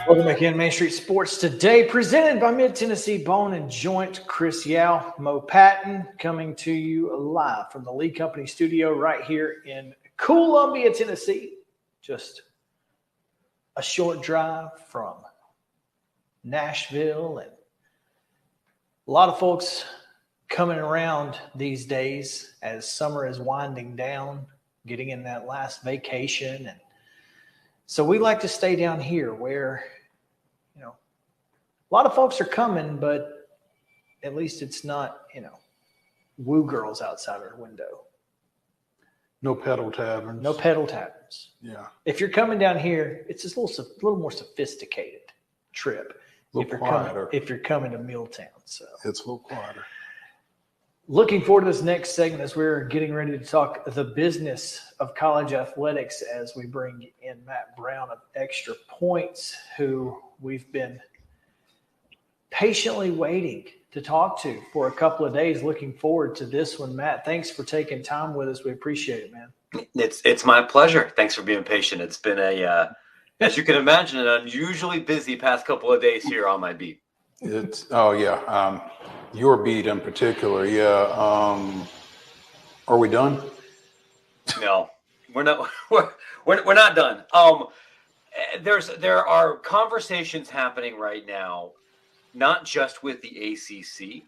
Welcome back in Main Street Sports Today, presented by Mid-Tennessee Bone and Joint. Chris Yao, Mo Patton, coming to you live from the Lee Company studio right here in Columbia, Tennessee. Just a short drive from Nashville, and a lot of folks coming around these days as summer is winding down, getting in that last vacation. And so we like to stay down here where, a lot of folks are coming, but at least it's not, woo girls outside our window. No pedal taverns. No pedal taverns. Yeah. If you're coming down here, it's just a little more sophisticated trip. If you're coming to Milltown. So it's a little quieter. Looking forward to this next segment as we're getting ready to talk the business of college athletics as we bring in Matt Brown of Extra Points, who we've been patiently waiting to talk to for a couple of days. Looking forward to this one. Matt, thanks for taking time with us. We appreciate it, man. It's my pleasure. Thanks for being patient. It's been as you can imagine, an unusually busy past couple of days here on my beat. Your beat in particular. Yeah. Are we done? No, we're not. We're not done. There are conversations happening right now, not just with the ACC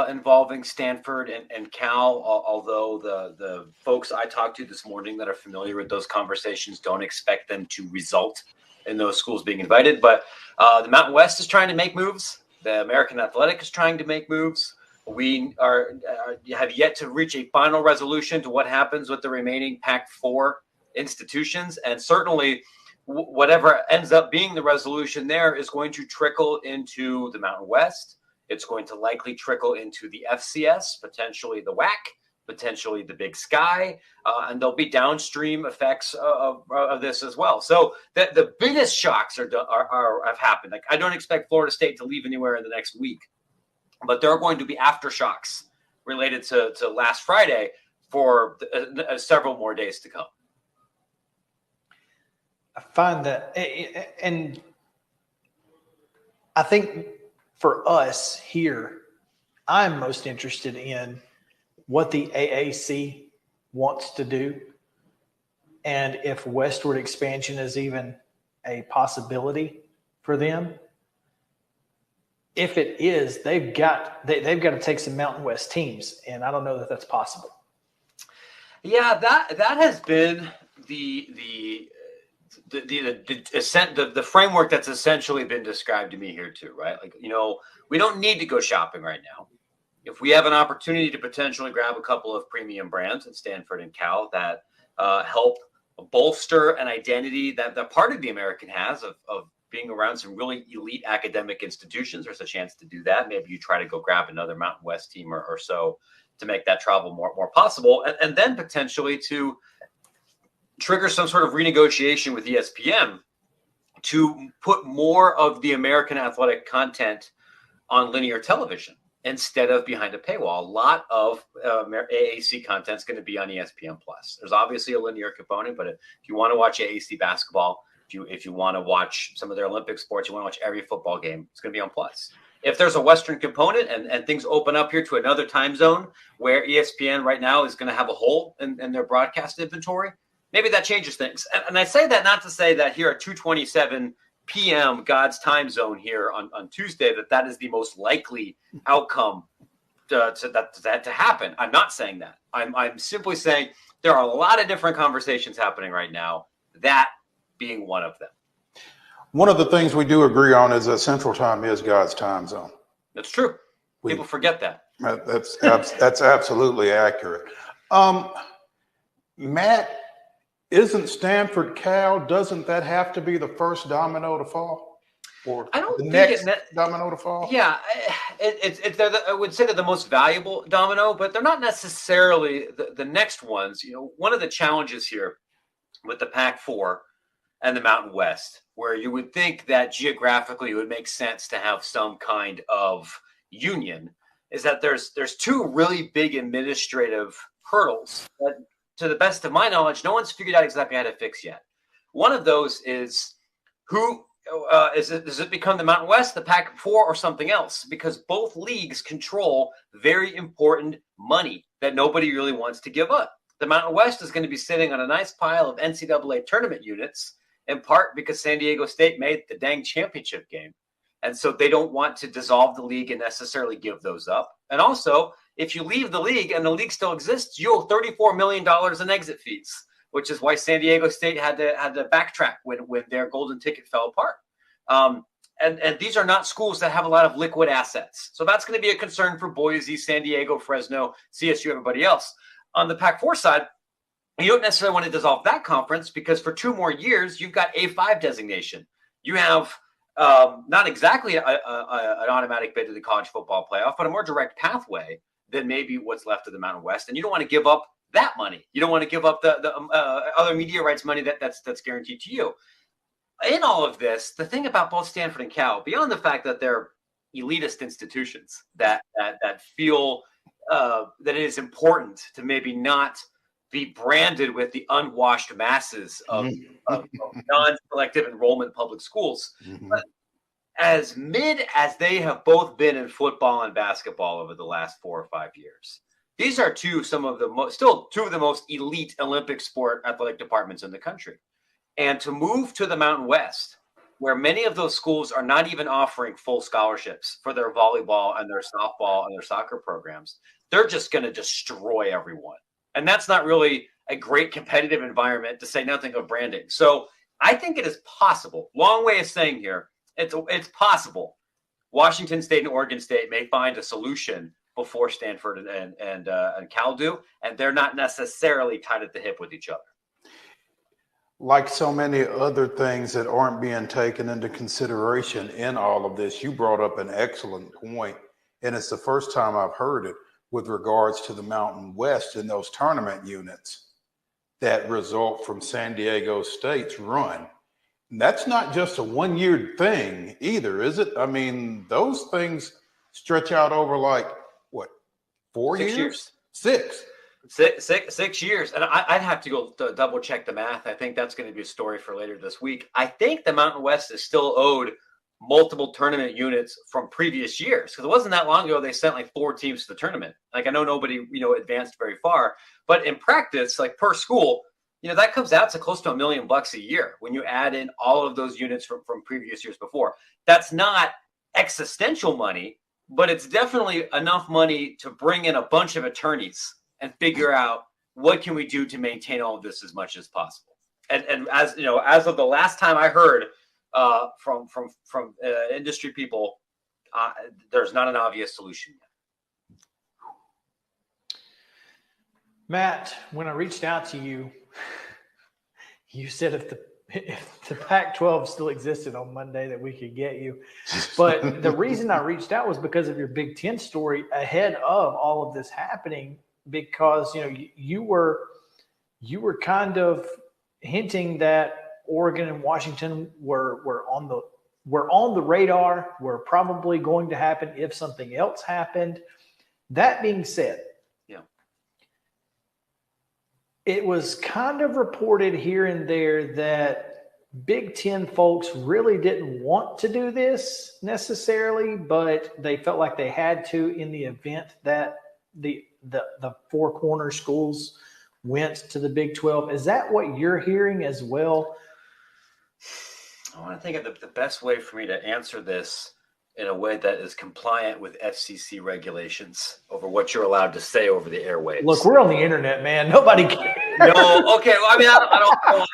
involving Stanford and Cal, although the folks I talked to this morning that are familiar with those conversations don't expect them to result in those schools being invited. But the Mountain West is trying to make moves. The American Athletic is trying to make moves. We have yet to reach a final resolution to what happens with the remaining Pac-4 institutions. And certainly whatever ends up being the resolution there is going to trickle into the Mountain West. It's going to likely trickle into the FCS, potentially the WAC, potentially the Big Sky, and there'll be downstream effects of this as well. So the biggest shocks have happened. Like, I don't expect Florida State to leave anywhere in the next week, but there are going to be aftershocks related to last Friday for several more days to come. I find that, and I think for us here, I'm most interested in what the AAC wants to do and if westward expansion is even a possibility for them. If it is, they've got to take some Mountain West teams, and I don't know that that's possible. Yeah, that has been the framework that's essentially been described to me here too, right? Like, we don't need to go shopping right now. If we have an opportunity to potentially grab a couple of premium brands at Stanford and Cal that help bolster an identity that part of the American has of being around some really elite academic institutions, there's a chance to do that. Maybe you try to go grab another Mountain West team or so to make that travel more possible, and then potentially to trigger some sort of renegotiation with ESPN to put more of the American athletic content on linear television instead of behind a paywall. A lot of AAC content is going to be on ESPN Plus. There's obviously a linear component, but if you want to watch AAC basketball, if you want to watch some of their Olympic sports, you want to watch every football game, it's going to be on Plus. If there's a Western component and things open up here to another time zone where ESPN right now is going to have a hole in their broadcast inventory, maybe that changes things. And I say that not to say that here at 2:27 p.m. God's time zone here on Tuesday, that is the most likely outcome to happen. I'm not saying that. I'm simply saying there are a lot of different conversations happening right now, that being one of them. One of the things we do agree on is that Central Time is God's time zone. That's true. People forget that. That's absolutely accurate. Matt, isn't Stanford Cal, doesn't that have to be the first domino to fall? Or I don't the think next domino to fall? Yeah, I would say they're the most valuable domino, but they're not necessarily the next ones. You know, one of the challenges here with the Pac-4 and the Mountain West, where you would think that geographically it would make sense to have some kind of union, is that there's two really big administrative hurdles that, to the best of my knowledge, no one's figured out exactly how to fix yet. One of those is does it become the Mountain West, the Pac-4, or something else? Because both leagues control very important money that nobody really wants to give up. The Mountain West is going to be sitting on a nice pile of NCAA tournament units, in part because San Diego State made the dang championship game. And so they don't want to dissolve the league and necessarily give those up. And also, if you leave the league and the league still exists, you owe $34 million in exit fees, which is why San Diego State had to backtrack when their golden ticket fell apart. And these are not schools that have a lot of liquid assets. So that's going to be a concern for Boise, San Diego, Fresno, CSU, everybody else. On the Pac-4 side, you don't necessarily want to dissolve that conference because for 2 more years, you've got A5 designation. You have not exactly an automatic bid to the college football playoff, but a more direct pathway than maybe what's left of the Mountain West. And you don't want to give up that money. You don't want to give up the other media rights money that's guaranteed to you. In all of this, the thing about both Stanford and Cal, beyond the fact that they're elitist institutions that feel that it is important to maybe not be branded with the unwashed masses of non-selective enrollment public schools. Mm-hmm. But as mid as they have both been in football and basketball over the last 4 or 5 years, these are two of the most elite Olympic sport athletic departments in the country. And to move to the Mountain West, where many of those schools are not even offering full scholarships for their volleyball and their softball and their soccer programs, they're just going to destroy everyone. And that's not really a great competitive environment, to say nothing of branding. So I think it is possible, long way of saying here, it's possible Washington State and Oregon State may find a solution before Stanford and Cal do, and they're not necessarily tied at the hip with each other. Like so many other things that aren't being taken into consideration in all of this, you brought up an excellent point, and it's the first time I've heard it with regards to the Mountain West and those tournament units that result from San Diego State's run. And that's not just a one-year thing either, is it? I mean, those things stretch out over like, what, 4 years? 6. 6 years. And I'd have to go double check the math. I think that's going to be a story for later this week. I think the Mountain West is still owed multiple tournament units from previous years, because it wasn't that long ago they sent like 4 teams to the tournament. Like, I know nobody advanced very far, but in practice, like per school, that comes out to close to $1 million a year when you add in all of those units from previous years before. That's not existential money, but it's definitely enough money to bring in a bunch of attorneys and figure out what can we do to maintain all of this as much as possible. And as as of the last time I heard from industry people, there's not an obvious solution yet. Matt, when I reached out to you, you said if the if the Pac-12 still existed on Monday, that we could get you. But the reason I reached out was because of your Big Ten story ahead of all of this happening, because you were kind of hinting that Oregon and Washington were on the radar, were probably going to happen if something else happened. That being said, it was kind of reported here and there that Big Ten folks really didn't want to do this necessarily, but they felt like they had to in the event that the Four Corner schools went to the Big 12. Is that what you're hearing as well? I want to think of the best way for me to answer this in a way that is compliant with FCC regulations over what you're allowed to say over the airwaves. Look, we're on the internet, man. Nobody cares. No, okay. Well, I mean, I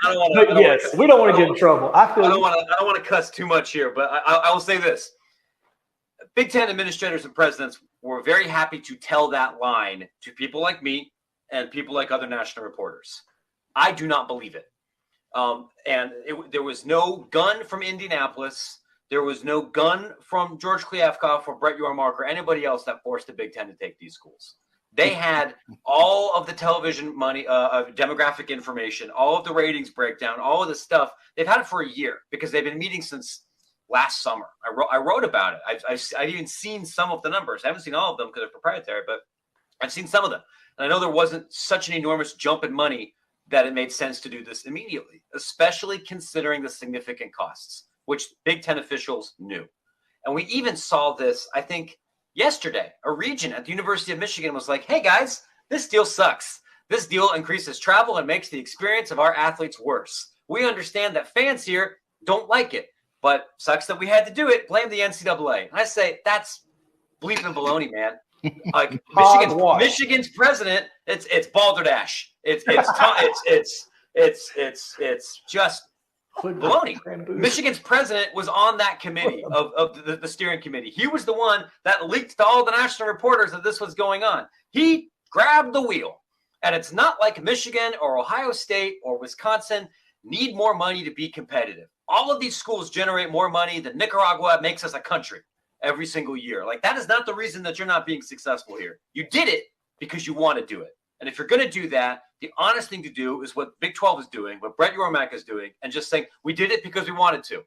don't want to. Yes, we don't want to get in trouble. I don't want to cuss too much here, but I will say this: Big Ten administrators and presidents were very happy to tell that line to people like me and people like other national reporters. I do not believe it. There was no gun from Indianapolis. There was no gun from George Kliavkoff or Brett Yormark or anybody else that forced the Big Ten to take these schools. They had all of the television money, demographic information, all of the ratings breakdown, all of the stuff. They've had it for a year because they've been meeting since last summer. I wrote about it. I've even seen some of the numbers. I haven't seen all of them because they're proprietary, but I've seen some of them. And I know there wasn't such an enormous jump in money that it made sense to do this immediately, especially considering the significant costs, which Big Ten officials knew. And we even saw this, I think, yesterday. A regent at the University of Michigan was like, hey, guys, this deal sucks. This deal increases travel and makes the experience of our athletes worse. We understand that fans here don't like it, but sucks that we had to do it. Blame the NCAA. And I say, that's bleeping baloney, man. Like Michigan's president, it's balderdash. It's just baloney. Michigan's president was on that committee of the steering committee. He was the one that leaked to all the national reporters that this was going on. He grabbed the wheel. And it's not like Michigan or Ohio State or Wisconsin need more money to be competitive. All of these schools generate more money than Nicaragua makes as a country every single year. Like, that is not the reason that you're not being successful here. You did it because you want to do it. And if you're going to do that, the honest thing to do is what Big 12 is doing, what Brett Yormark is doing, and just saying, we did it because we wanted to.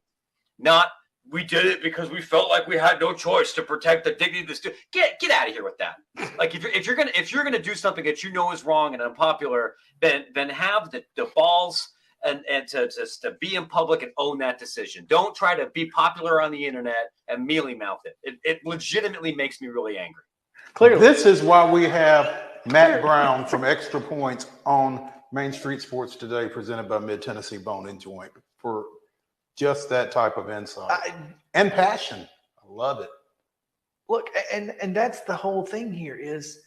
Not, we did it because we felt like we had no choice to protect the dignity of the student. Get out of here with that. Like, if you're gonna do something that you know is wrong and unpopular, then have the balls and to be in public and own that decision. Don't try to be popular on the internet and mealy mouth it. It legitimately makes me really angry. Clearly, this is why we have Matt Brown from Extra Points on Main Street Sports Today, presented by Mid Tennessee Bone and Joint, for just that type of insight and passion. I love it. Look, and that's the whole thing here is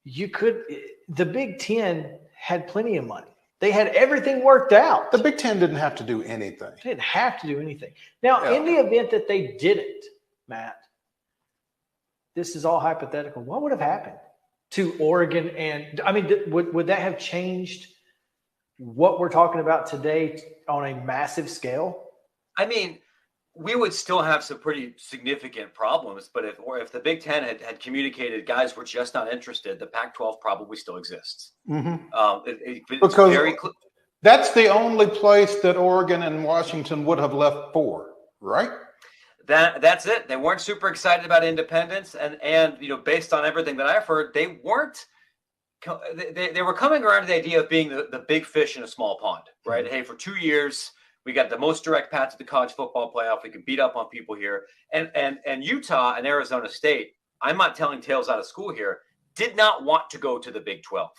the Big Ten had plenty of money. They had everything worked out. The Big Ten didn't have to do anything. They didn't have to do anything. Now, in the event that they didn't, Matt, this is all hypothetical. What would have happened to Oregon? And I mean, would that have changed what we're talking about today on a massive scale? I mean, we would still have some pretty significant problems, but if the Big Ten had communicated, guys, we're just not interested, the Pac-12 probably still exists. Mm-hmm. Because that's the only place that Oregon and Washington would have left for, right? That's it. They weren't super excited about independence, and based on everything that I've heard, they weren't. They were coming around to the idea of being the big fish in a small pond, right? Mm-hmm. Hey, for 2 years, we got the most direct path to the college football playoff. We can beat up on people here, and Utah and Arizona State. I'm not telling tales out of school here. Did not want to go to the Big 12.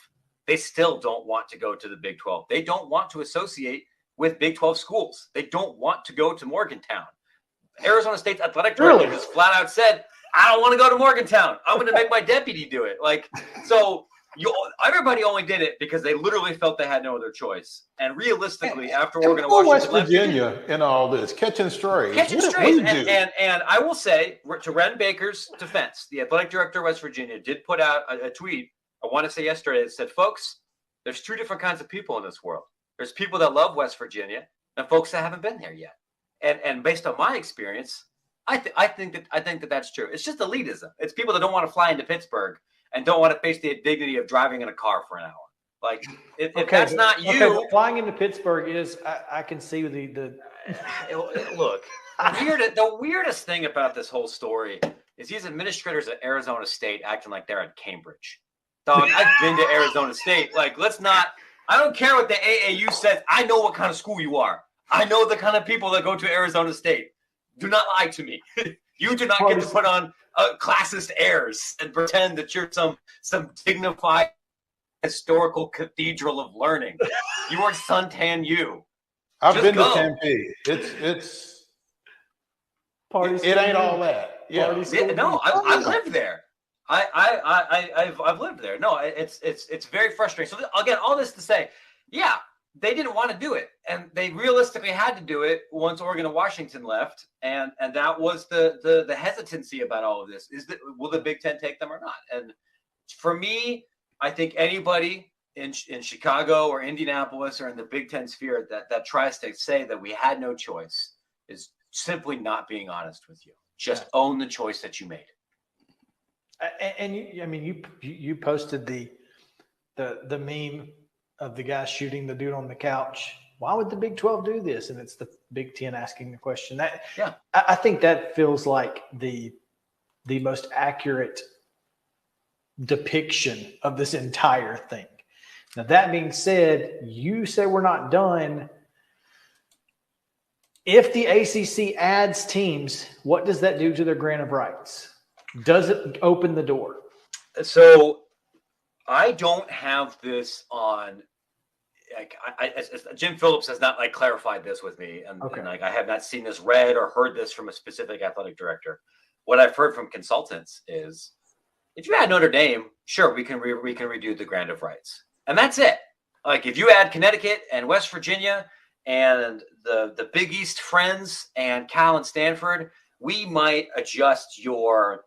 They still don't want to go to the Big 12. They don't want to associate with Big 12 schools. They don't want to go to Morgantown. Arizona State's athletic director just flat out said, I don't want to go to Morgantown. I'm going to make my deputy do it. Like, so everybody only did it because they literally felt they had no other choice. And realistically, after Oregon and Washington West Virginia in all this, catching strays. And I will say, to Ren Baker's defense, the athletic director of West Virginia did put out a tweet, I want to say yesterday, that said, folks, there's two different kinds of people in this world. There's people that love West Virginia, and folks that haven't been there yet. And based on my experience, I think that that's true. It's just elitism. It's people that don't want to fly into Pittsburgh and don't want to face the indignity of driving in a car for an hour. Like if that's not you, but flying into Pittsburgh is I can see the look. The weirdest thing about this whole story is these administrators at Arizona State acting like they're at Cambridge. Dog, I've been to Arizona State. Like, let's not. I don't care what the AAU says. I know what kind of school you are. I know the kind of people that go to Arizona State. Do not lie to me. You do not get to put on classist airs and pretend that you're some dignified historical cathedral of learning. You are suntan you. I've been to Tempe. It ain't all that. Yeah. No, I've lived there. I've lived there. No, it's very frustrating. So again, all this to say, yeah, they didn't want to do it, and they realistically had to do it once Oregon and Washington left, and that was the hesitancy about all of this. Will the Big Ten take them or not? And for me, I think anybody in Chicago or Indianapolis or in the Big Ten sphere that tries to say that we had no choice is simply not being honest with you. Just own the choice that you made. And you posted the meme of the guy shooting the dude on the couch. Why would the Big 12 do this? And it's the Big 10 asking the question. I think that feels like the most accurate depiction of this entire thing. Now, that being said, you say we're not done. If the ACC adds teams, what does that do to their grant of rights? Does it open the door? So I don't have this on. Jim Phillips has not clarified this with me, and I have not seen this read or heard this from a specific athletic director. What I've heard from consultants is, if you add Notre Dame, sure, we can redo the grant of rights, and that's it. Like if you add Connecticut and West Virginia and the Big East Friends and Cal and Stanford, we might adjust your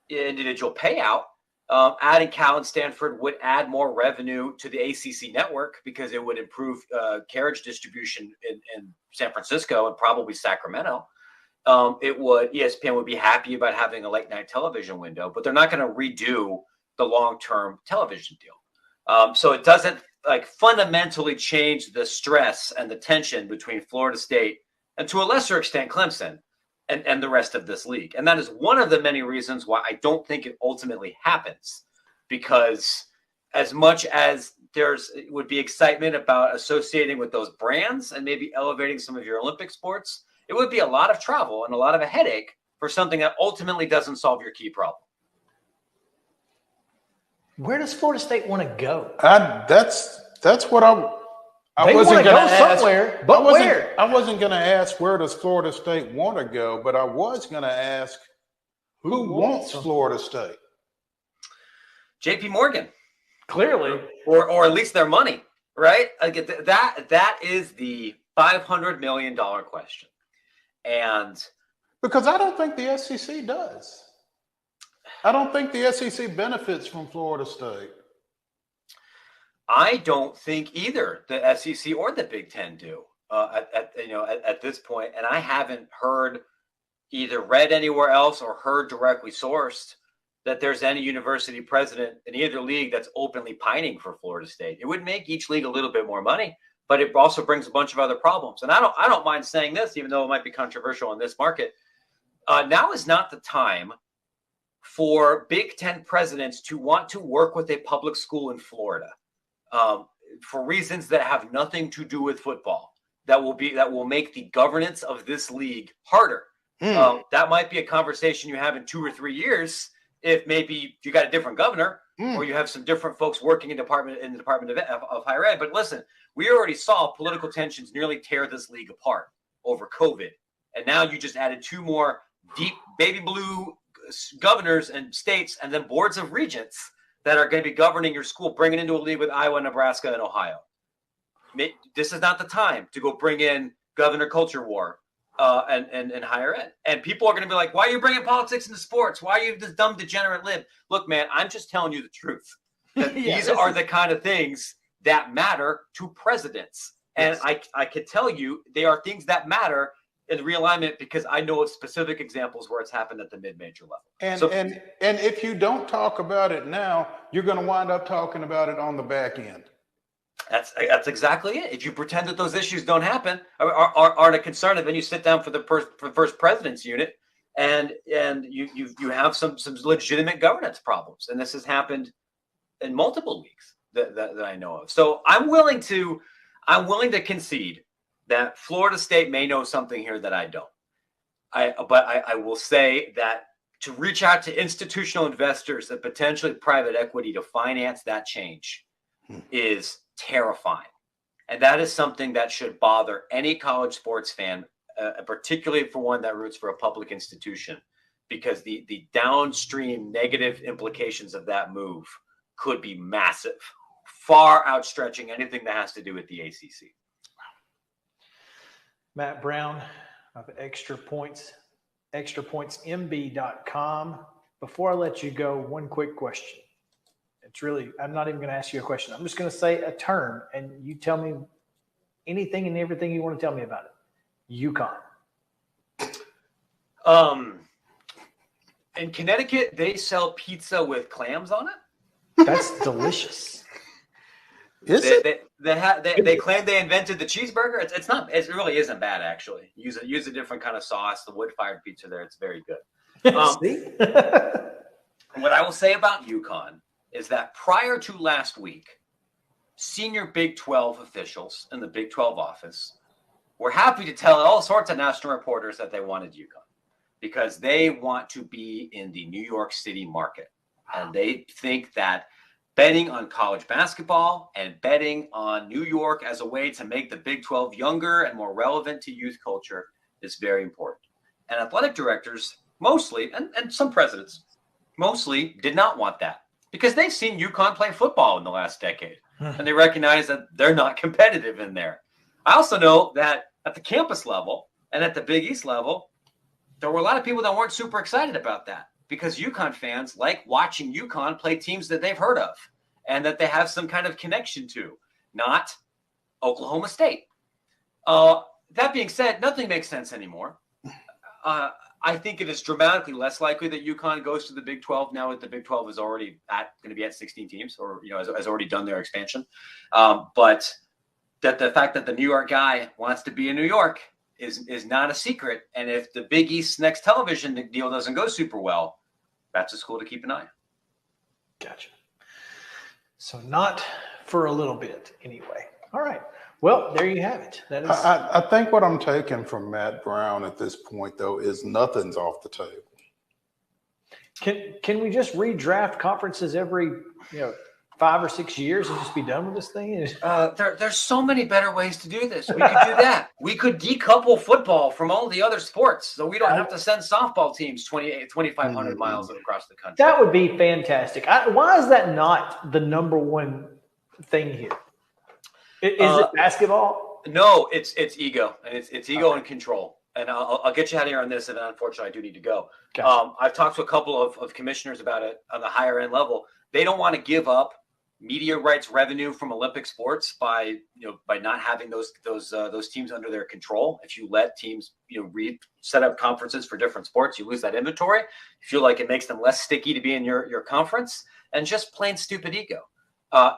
individual payout. Adding Cal and Stanford would add more revenue to the ACC network because it would improve carriage distribution in San Francisco and probably Sacramento. ESPN would be happy about having a late night television window, but they're not going to redo the long-term television deal. So it doesn't fundamentally change the stress and the tension between Florida State and to a lesser extent Clemson and the rest of this league. And that is one of the many reasons why I don't think it ultimately happens, because as much as would be excitement about associating with those brands and maybe elevating some of your Olympic sports, it would be a lot of travel and a lot of a headache for something that ultimately doesn't solve your key problem. Where does Florida State want to go? That's what I wasn't going to ask. Somewhere, but where? I wasn't going to ask where does Florida State want to go, but I was going to ask who wants Florida State? JP Morgan. Clearly. Or at least their money, right? That is the $500 million question. And because I don't think the SEC does. I don't think the SEC benefits from Florida State. I don't think either the SEC or the Big Ten do at this point. And I haven't either read anywhere else or heard directly sourced that there's any university president in either league that's openly pining for Florida State. It would make each league a little bit more money, but it also brings a bunch of other problems. And I don't mind saying this, even though it might be controversial in this market. Now is not the time for Big Ten presidents to want to work with a public school in Florida. For reasons that have nothing to do with football, that will make the governance of this league harder. That might be a conversation you have in 2 or 3 years if maybe you got a different governor or you have some different folks working in the Department of Higher Ed. But listen, we already saw political tensions nearly tear this league apart over COVID, and now you just added 2 more deep baby blue governors and states, and then boards of regents that are going to be governing your school, bringing into a league with Iowa, Nebraska, and Ohio. This is not the time to go bring in governor culture war and higher ed. And people are going to be like, why are you bringing politics into sports? Why are you this dumb, degenerate lib? Look, man, I'm just telling you the truth. These are the kind of things that matter to presidents. And I could tell you they are things that matter in realignment because I know of specific examples where it's happened at the mid-major level. And if you don't talk about it now, you're going to wind up talking about it on the back end. That's exactly it. If you pretend that those issues don't happen, aren't a concern, and then you sit down for the first president's unit, and you have some legitimate governance problems, and this has happened in multiple leagues that I know of. So I'm willing to concede that Florida State may know something here that I don't. But I will say that to reach out to institutional investors and potentially private equity to finance that change is terrifying. And that is something that should bother any college sports fan, particularly for one that roots for a public institution, because the downstream negative implications of that move could be massive, far outstretching anything that has to do with the ACC. Matt Brown of extrapointsmb.com. Before I let you go, one quick question. I'm not even going to ask you a question. I'm just going to say a term, and you tell me anything and everything you want to tell me about it. UConn. In Connecticut, they sell pizza with clams on it. That's delicious. They claim they invented the cheeseburger. It's not. It really isn't bad, actually. Use a different kind of sauce. The wood-fired pizza there, it's very good. What I will say about UConn is that prior to last week, senior Big 12 officials in the Big 12 office were happy to tell all sorts of national reporters that they wanted UConn because they want to be in the New York City market. And they think that betting on college basketball and betting on New York as a way to make the Big 12 younger and more relevant to youth culture is very important. And athletic directors mostly, and some presidents mostly, did not want that because they've seen UConn play football in the last decade. And they recognize that they're not competitive in there. I also know that at the campus level and at the Big East level, there were a lot of people that weren't super excited about that because UConn fans like watching UConn play teams that they've heard of and that they have some kind of connection to, not Oklahoma State. That being said, nothing makes sense anymore. I think it is dramatically less likely that UConn goes to the Big 12 now that the Big 12 is already going to be at 16 teams or, has already done their expansion. But that the fact that the New York guy wants to be in New York is not a secret. And if the Big East's next television deal doesn't go super well, that's a school to keep an eye on. Gotcha. So not for a little bit anyway. All right. Well, there you have it. That is. I think what I'm taking from Matt Brown at this point, though, is nothing's off the table. Can we just redraft conferences every 5 or 6 years and just be done with this thing? There's so many better ways to do this. We could do that. We could decouple football from all the other sports, so we don't have to send softball teams 2,500 miles across the country. That would be fantastic. Why is that not the number one thing here? Is it basketball? No, it's ego, and it's ego and control. And I'll get you out of here on this, and then unfortunately I do need to go. Gotcha. I've talked to a couple of commissioners about it on the higher end level. They don't want to give up media rights revenue from Olympic sports by not having those teams under their control. If you let teams set up conferences for different sports, you lose that inventory. You feel like it makes them less sticky to be in your conference, and just plain stupid ego.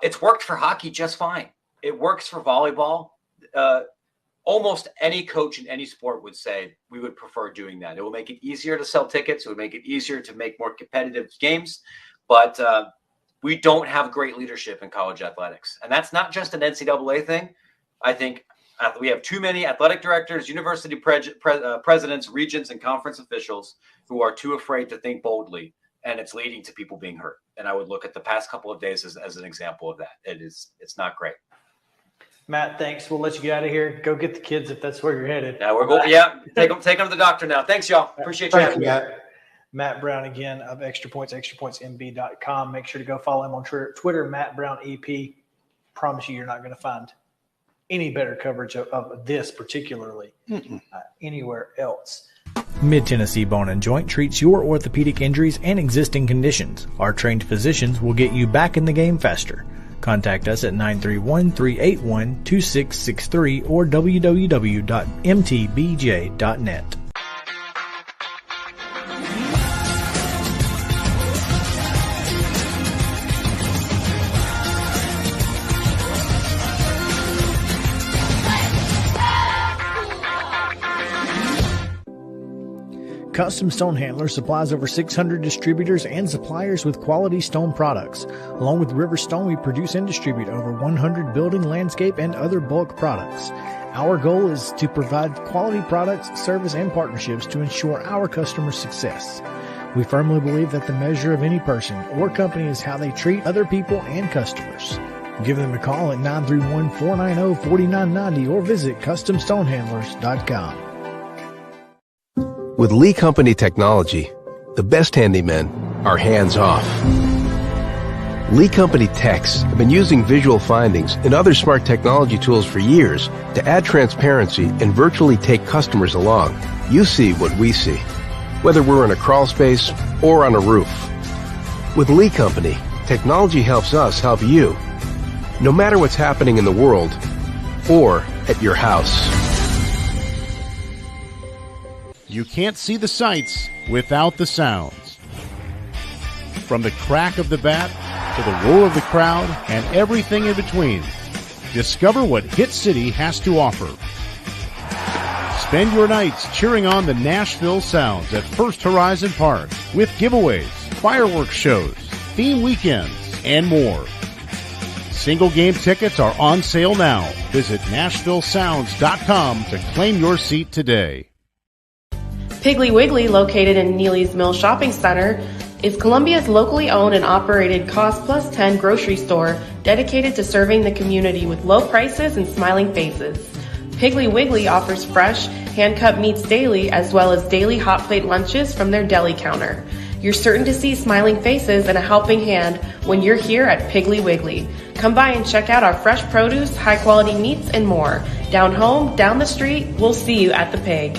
It's worked for hockey just fine. It works for volleyball. Almost any coach in any sport would say we would prefer doing that. It will make it easier to sell tickets. It would make it easier to make more competitive games. But we don't have great leadership in college athletics. And that's not just an NCAA thing. I think we have too many athletic directors, university presidents, regents, and conference officials who are too afraid to think boldly. And it's leading to people being hurt. And I would look at the past couple of days as an example of that. It's not great. Matt, thanks. We'll let you get out of here. Go get the kids if that's where you're headed. Yeah, we're going. Yeah, take them to the doctor now. Thanks, y'all. Appreciate you having me. Matt Brown again of extrapointsmb.com. Make sure to go follow him on Twitter, Matt Brown EP. Promise you, you're not going to find any better coverage of this particularly anywhere else. Mid-Tennessee Bone and Joint treats your orthopedic injuries and existing conditions. Our trained physicians will get you back in the game faster. Contact us at 931-381-2663 or www.mtbj.net. Custom Stone Handler supplies over 600 distributors and suppliers with quality stone products. Along with River Stone, we produce and distribute over 100 building, landscape, and other bulk products. Our goal is to provide quality products, service, and partnerships to ensure our customers' success. We firmly believe that the measure of any person or company is how they treat other people and customers. Give them a call at 931-490-4990 or visit CustomStonehandlers.com. With Lee Company technology, the best handymen are hands-off. Lee Company techs have been using visual findings and other smart technology tools for years to add transparency and virtually take customers along. You see what we see, whether we're in a crawl space or on a roof. With Lee Company, technology helps us help you, no matter what's happening in the world or at your house. You can't see the sights without the sounds. From the crack of the bat to the roar of the crowd and everything in between, discover what Hit City has to offer. Spend your nights cheering on the Nashville Sounds at First Horizon Park with giveaways, fireworks shows, theme weekends, and more. Single game tickets are on sale now. Visit NashvilleSounds.com to claim your seat today. Piggly Wiggly, located in Neely's Mill Shopping Center, is Columbia's locally owned and operated Cost Plus 10 grocery store dedicated to serving the community with low prices and smiling faces. Piggly Wiggly offers fresh, hand-cut meats daily as well as daily hot plate lunches from their deli counter. You're certain to see smiling faces and a helping hand when you're here at Piggly Wiggly. Come by and check out our fresh produce, high-quality meats, and more. Down home, down the street, we'll see you at the Pig.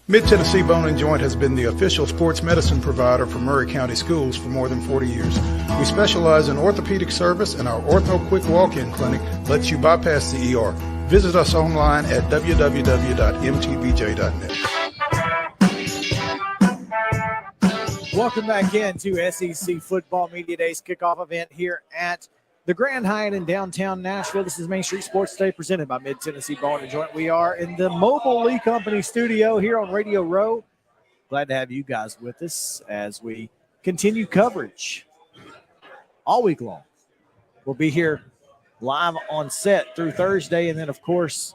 Mid-Tennessee Bone & Joint has been the official sports medicine provider for Murray County Schools for more than 40 years. We specialize in orthopedic service, and our Ortho Quick Walk-In Clinic lets you bypass the ER. Visit us online at www.mtbj.net. Welcome back into SEC Football Media Days kickoff event here at the Grand Hyatt in downtown Nashville. This is Main Street Sports Day presented by Mid-Tennessee Bone & Joint. We are in the Mobile Lee Company studio here on Radio Row. Glad to have you guys with us as we continue coverage all week long. We'll be here live on set through Thursday, and then, of course,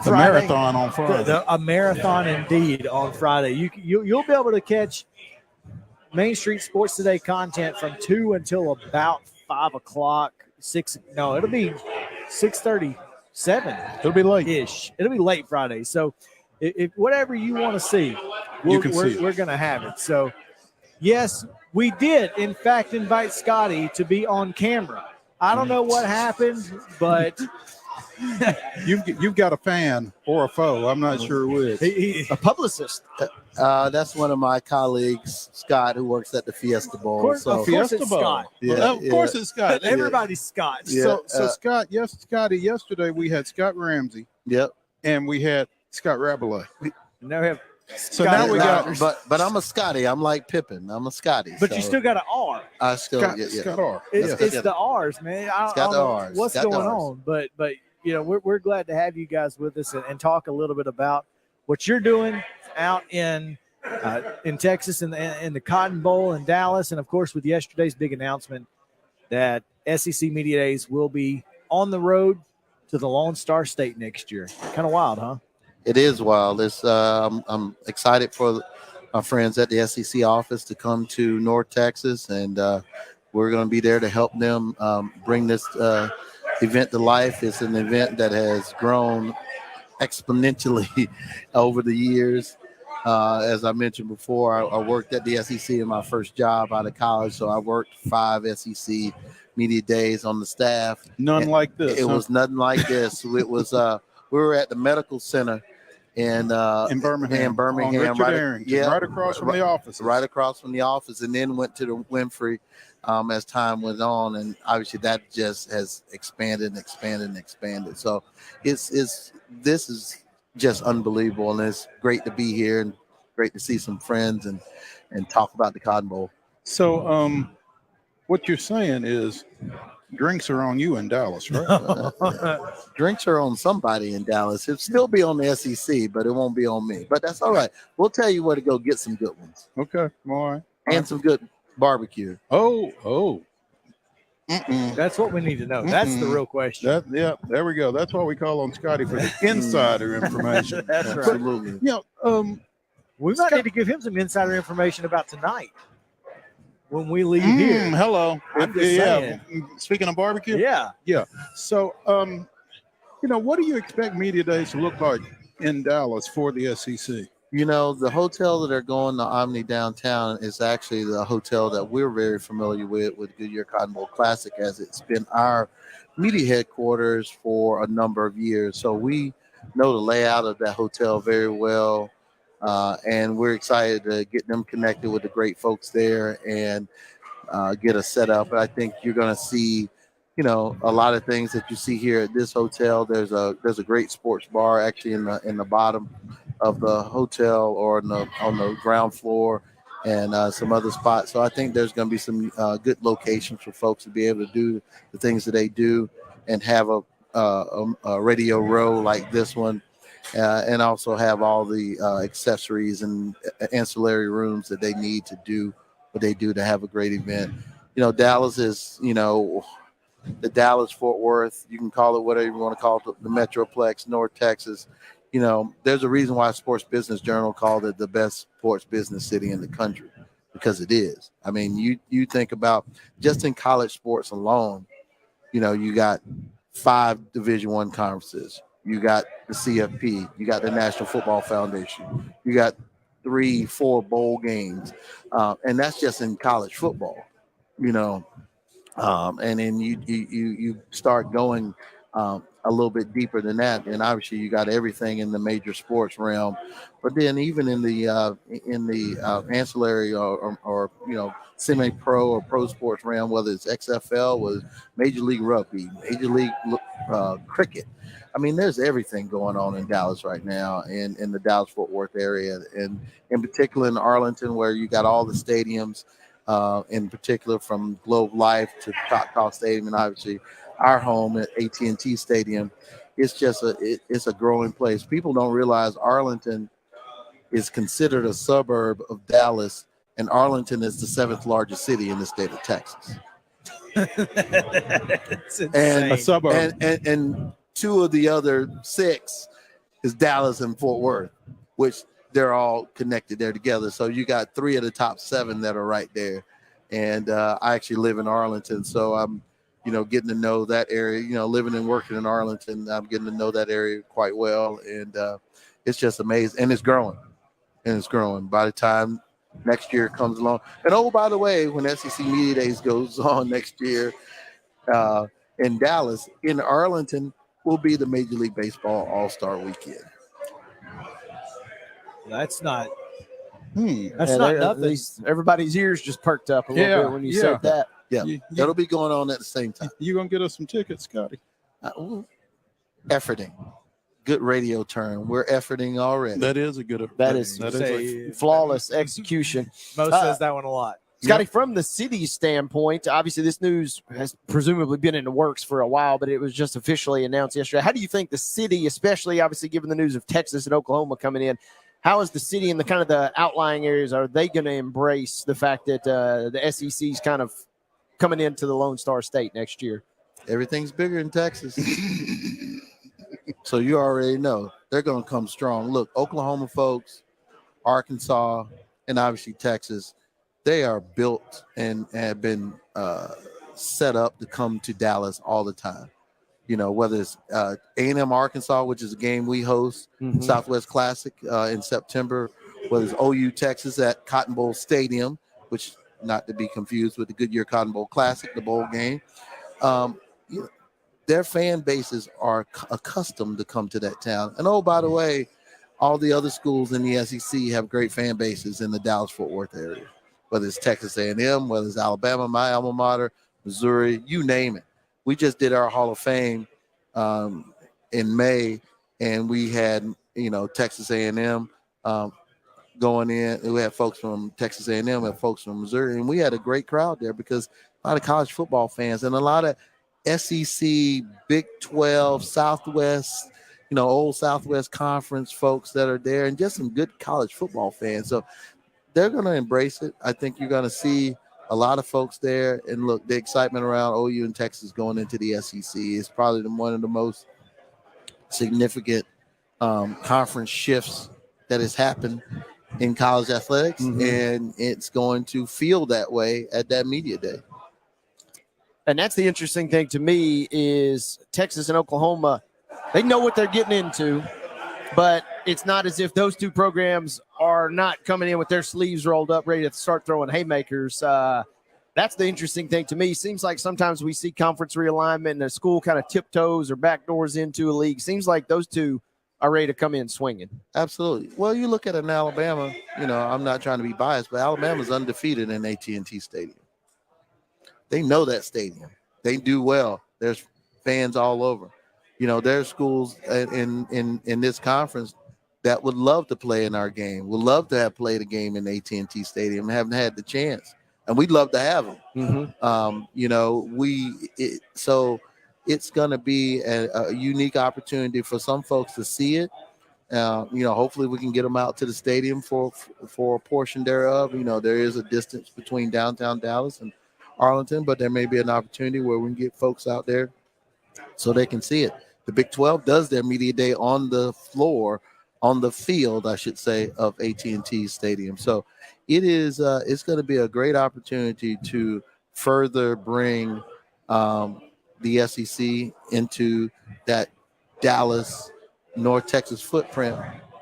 The marathon on Friday. A marathon indeed on Friday. You'll be able to catch Main Street Sports Today content from 2 until about 5 o'clock. It'll be 6:37. It'll be late. Ish. It'll be late Friday. So if whatever you want to see, we're going to have it. So, yes, we did, in fact, invite Scotty to be on camera. I don't know what happened, but You've got a fan or a foe. I'm not sure which. a publicist. That's one of my colleagues, Scott, who works at the Fiesta Bowl. Of course Fiesta it's Bowl. Scott. Yeah, of course it's Scott. Everybody's Scott. Yeah. So Scott, Scotty, yesterday we had Scott Ramsey. Yep. And we had Scott Rabelais. Now we have So now we got, but I'm a Scotty. I'm like Pippin. I'm a Scotty. But you still got an R. I still Scott, get Scott R. It's the R's, man. I don't know what's going on, but you know, we're glad to have you guys with us and talk a little bit about what you're doing out in Texas and the Cotton Bowl in Dallas, and of course with yesterday's big announcement that SEC Media Days will be on the road to the Lone Star State next year. Kind of wild, huh? It is wild. It's I'm excited for my friends at the SEC office to come to North Texas, and we're going to be there to help them bring this event to life. It's an event that has grown exponentially over the years. As I mentioned before, I worked at the SEC in my first job out of college, so I worked 5 SEC Media Days on the staff. None like this. It was nothing like this. It was we were at the medical center in Birmingham, on Richard right, Arrington, right across from the office. Right across from the office, and then went to the Winfrey as time went on, and obviously that just has expanded and expanded and expanded. So this is just unbelievable, and it's great to be here and great to see some friends and talk about the Cotton Bowl. So what you're saying is drinks are on you in Dallas, right? Drinks are on somebody in Dallas. It'll still be on the SEC, but it won't be on me. But that's all right. We'll tell you where to go get some good ones. Okay, all right. And some good barbecue. Oh. That's what we need to know. That's the real question. There we go. That's what we call on Scotty for the insider information. That's right. Absolutely. We might need to give him some insider information about tonight when we leave here. Hello. I'm just saying. Speaking of barbecue? Yeah. So, what do you expect media days to look like in Dallas for the SEC? The hotel that they're going to Omni downtown is actually the hotel that we're very familiar with Goodyear Cotton Bowl Classic, as it's been our media headquarters for a number of years. So we know the layout of that hotel very well, and we're excited to get them connected with the great folks there and get us set up. I think you're going to see, a lot of things that you see here at this hotel. There's a great sports bar actually in the bottom of the hotel or on the ground floor, and some other spots. So I think there's going to be some good locations for folks to be able to do the things that they do and have a radio row like this one, and also have all the accessories and ancillary rooms that they need to do what they do to have a great event. Dallas is, the Dallas-Fort Worth, you can call it whatever you want to call it, the Metroplex, North Texas. There's a reason why Sports Business Journal called it the best sports business city in the country, because it is. I mean, you think about just in college sports alone, you got 5 Division I conferences. You got the CFP. You got the National Football Foundation. You got 3-4 bowl games. And that's just in college football, and then you start going a little bit deeper than that, and obviously you got everything in the major sports realm, but then even in the ancillary or semi-pro or pro sports realm, whether it's XFL, with Major League Rugby, Major League Cricket. I mean, there's everything going on in Dallas right now, and in the Dallas-Fort Worth area, and in particular in Arlington, where you got all the stadiums, in particular from Globe Life to Choctaw Stadium, and obviously our home at AT&T Stadium. It's just it's a growing place. People don't realize Arlington is considered a suburb of Dallas, and Arlington is the 7th largest city in the state of Texas. And a suburb. And 2 of the other 6 is Dallas and Fort Worth, which they're all connected there together. So you got 3 of the top 7 that are right there. And I actually live in Arlington, so I'm getting to know that area, living and working in Arlington. I'm getting to know that area quite well. And it's just amazing. And it's growing. By the time next year comes along. And oh, by the way, when SEC Media Days goes on next year in Dallas, in Arlington will be the Major League Baseball All-Star Weekend. That's not nothing. Everybody's ears just perked up a little bit when you said that. Yeah, that'll be going on at the same time. You gonna get us some tickets, Scotty? Efforting. Good radio term. We're efforting already. That is a good. That is flawless execution. Mo says that one a lot. Scotty, from the city's standpoint, obviously this news has presumably been in the works for a while, but it was just officially announced yesterday. How do you think the city, especially obviously given the news of Texas and Oklahoma coming in, how is the city and the kind of the outlying areas, are they going to embrace the fact that the SEC's kind of coming into the Lone Star State next year? Everything's bigger in Texas. So you already know they're going to come strong. Look, Oklahoma folks, Arkansas, and obviously Texas, they are built and have been set up to come to Dallas all the time. Whether it's A&M Arkansas, which is a game we host, Southwest Classic in September, whether it's OU Texas at Cotton Bowl Stadium, which not to be confused with the Goodyear Cotton Bowl Classic, the bowl game. Their fan bases are accustomed to come to that town. And oh, by the way, all the other schools in the SEC have great fan bases in the Dallas-Fort Worth area, whether it's Texas A&M, whether it's Alabama, my alma mater, Missouri, you name it. We just did our Hall of Fame in May, and we had, Texas A&M going in. We had folks from Texas A&M, we had folks from Missouri, and we had a great crowd there because a lot of college football fans and a lot of SEC, Big 12, Southwest, old Southwest Conference folks that are there, and just some good college football fans. So they're going to embrace it. I think you're going to see a lot of folks there. And look, the excitement around OU and Texas going into the SEC is probably one of the most significant conference shifts that has happened in college athletics, and it's going to feel that way at that media day. And that's the interesting thing to me is Texas and Oklahoma, they know what they're getting into, but it's not as if those two programs are not coming in with their sleeves rolled up, ready to start throwing haymakers. That's the interesting thing to me. Seems like sometimes we see conference realignment and a school kind of tiptoes or backdoors into a league. Seems like those two are ready to come in swinging. Absolutely. Well, you look at an Alabama, I'm not trying to be biased, but Alabama's undefeated in AT&T Stadium. They know that stadium. They do well. There's fans all over. There's schools in this conference that would love to play in our game, would love to have played a game in AT&T Stadium, haven't had the chance. And we'd love to have them. So it's going to be a unique opportunity for some folks to see it. Hopefully we can get them out to the stadium for a portion thereof. There is a distance between downtown Dallas and Arlington, but there may be an opportunity where we can get folks out there so they can see it. The Big 12 does their media day on the floor, on the field, I should say, of AT&T Stadium. So it is. It's going to be a great opportunity to further bring the SEC into that Dallas, North Texas footprint,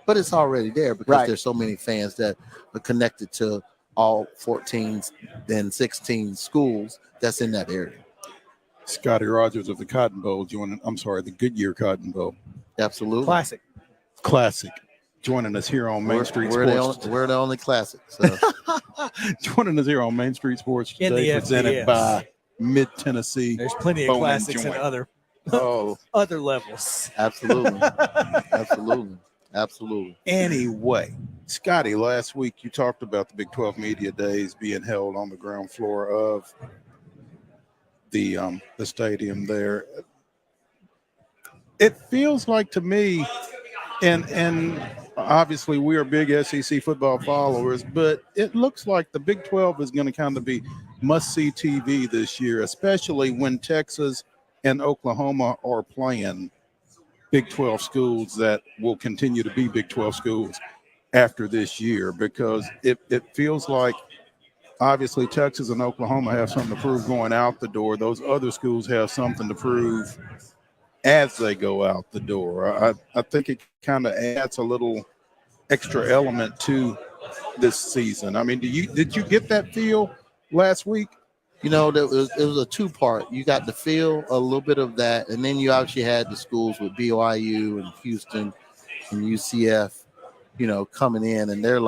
but it's already there because there's so many fans that are connected to all 14 and 16 schools that's in that area. Scotty Rogers of the Cotton Bowl the Goodyear Cotton Bowl. Absolutely. Classic. Joining us here on Main Street Sports. We're the only classic. So. Joining us here on Main Street Sports today, presented by Mid-Tennessee. There's plenty of classics in other levels. Absolutely. Absolutely. Anyway, Scotty, last week you talked about the Big 12 Media Days being held on the ground floor of the stadium there. It feels like to me, and obviously we are big SEC football followers, but it looks like the Big 12 is going to kind of be must-see TV this year, especially when Texas and Oklahoma are playing Big 12 schools that will continue to be Big 12 schools after this year, because it feels like obviously Texas and Oklahoma have something to prove going out the door. Those other schools have something to prove as they go out the door. I think it kind of adds a little extra element to this season. I mean, did you get that feel last week? It was a two-part. You got the feel, a little bit of that, and then you actually had the schools with BYU and Houston and UCF, coming in, and they're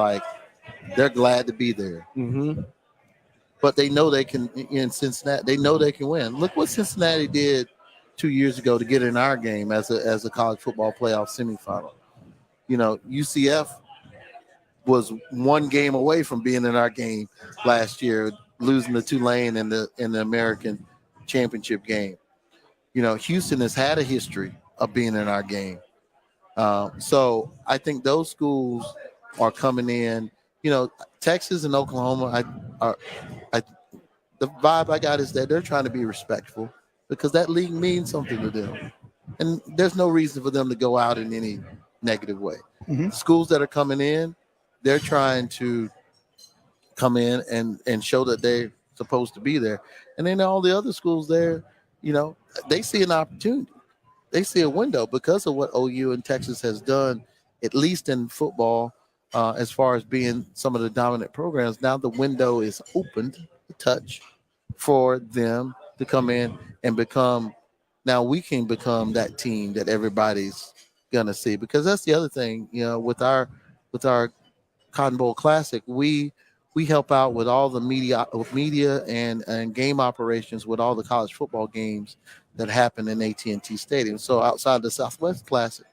glad to be there. Mm-hmm. But they know they can, in Cincinnati, they know they can win. Look what Cincinnati did 2 years ago to get in our game as a college football playoff semifinal. UCF was one game away from being in our game last year, losing to Tulane in the American championship game. Houston has had a history of being in our game. So I think those schools are coming in. Texas and Oklahoma, the vibe I got is that they're trying to be respectful because that league means something to them. And there's no reason for them to go out in any negative way. Mm-hmm. Schools that are coming in, they're trying to come in and show that they're supposed to be there. And then all the other schools there, they see an opportunity. They see a window because of what OU and Texas has done, at least in football, as far as being some of the dominant programs. Now the window is opened a touch for them to come in and become. Now we can become that team that everybody's gonna see, because that's the other thing, with our Cotton Bowl Classic, we help out with all the media and game operations with all the college football games that happen in AT&T Stadium. So outside the Southwest Classic,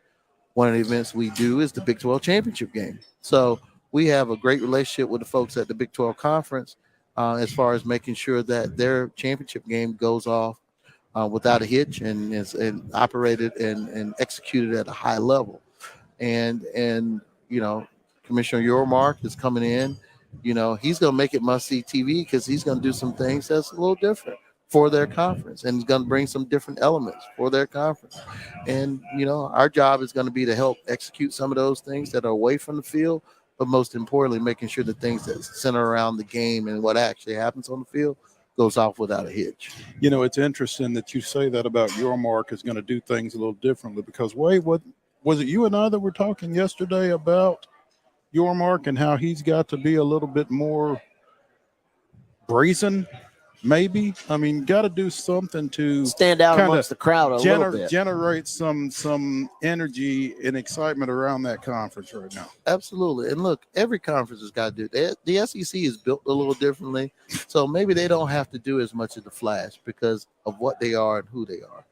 one of the events we do is the Big 12 championship game. So we have a great relationship with the folks at the Big 12 Conference as far as making sure that their championship game goes off without a hitch and is operated and executed at a high level. And Commissioner Yormark is coming in. He's going to make it must-see TV because he's going to do some things that's a little different for their conference, and he's going to bring some different elements for their conference. And, our job is going to be to help execute some of those things that are away from the field, but most importantly, making sure the things that center around the game and what actually happens on the field goes off without a hitch. It's interesting that you say that about Yormark is going to do things a little differently, because Wade, what was it you and I that were talking yesterday about Yormark and how he's got to be a little bit more brazen? Maybe. Got to do something to stand out amongst the crowd a little bit. Generate some energy and excitement around that conference right now. Absolutely. And look, every conference has got to do it. The SEC is built a little differently, so maybe they don't have to do as much of the flash because of what they are and who they are.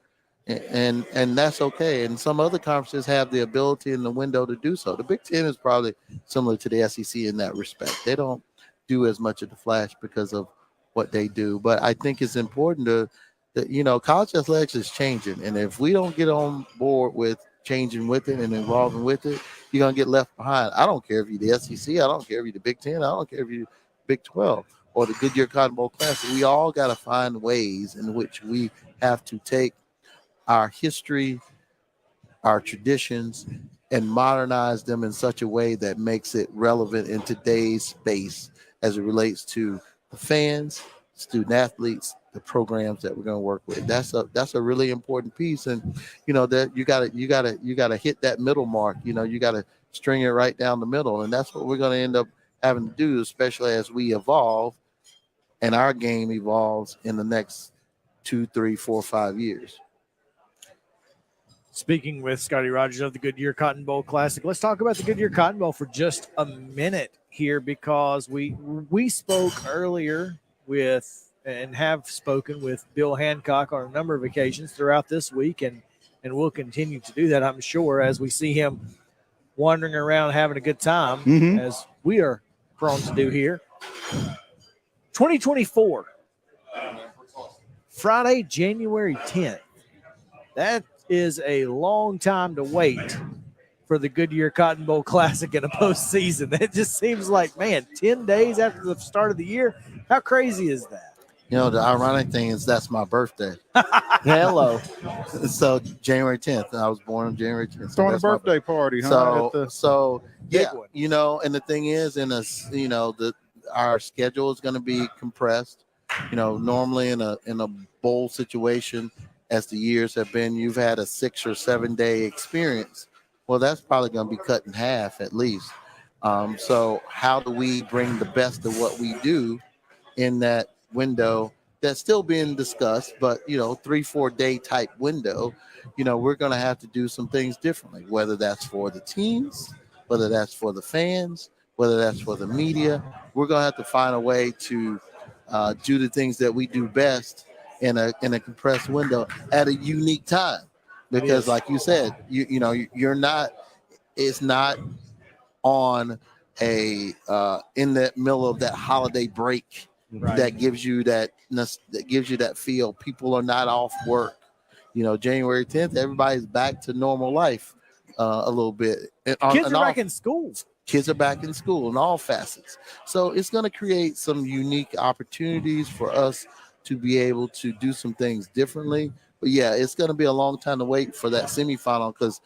And that's okay. And some other conferences have the ability and the window to do so. The Big Ten is probably similar to the SEC in that respect. They don't do as much of the flash because of what they do. But I think it's important that college athletics is changing. And if we don't get on board with changing with it and involving with it, you're going to get left behind. I don't care if you're the SEC. I don't care if you're the Big Ten. I don't care if you're Big 12 or the Goodyear Cotton Bowl Classic. We all got to find ways in which we have to take our history, our traditions, and modernize them in such a way that makes it relevant in today's space as it relates to the fans, student athletes, the programs that we're going to work with. That's a really important piece. And that you gotta hit that middle mark. You gotta string it right down the middle. And that's what we're going to end up having to do, especially as we evolve and our game evolves in the next 2, 3, 4, 5 years. Speaking with Scotty Rogers of the Goodyear Cotton Bowl Classic, let's talk about the Goodyear Cotton Bowl for just a minute here, because we spoke earlier with and have spoken with Bill Hancock on a number of occasions throughout this week, and we'll continue to do that, I'm sure, as we see him wandering around having a good time, as we are prone to do here. 2024, Friday, January 10th. That is a long time to wait for the Goodyear Cotton Bowl Classic in a postseason. It just seems like, man, 10 days after the start of the year. How crazy is that? The ironic thing is that's my birthday. Hello. So January 10th. I was born on January 10th. Throwing a birthday party, huh? So yeah, and the thing is, our schedule is going to be compressed. Normally in a bowl situation, as the years have been, you've had a 6 or 7 day experience. Well, that's probably going to be cut in half at least. So how do we bring the best of what we do in that window that's still being discussed, but 3-4 day type window? We're going to have to do some things differently, whether that's for the teams, whether that's for the fans, whether that's for the media. We're going to have to find a way to do the things that we do best in a compressed window at a unique time, because like you said, it's not on a in the middle of that holiday break that gives you that feel. People are not off work. January 10th, everybody's back to normal life a little bit. Kids are back in school. Kids are back in school in all facets. So it's going to create some unique opportunities for us to be able to do some things differently. But yeah, it's going to be a long time to wait for that semifinal, because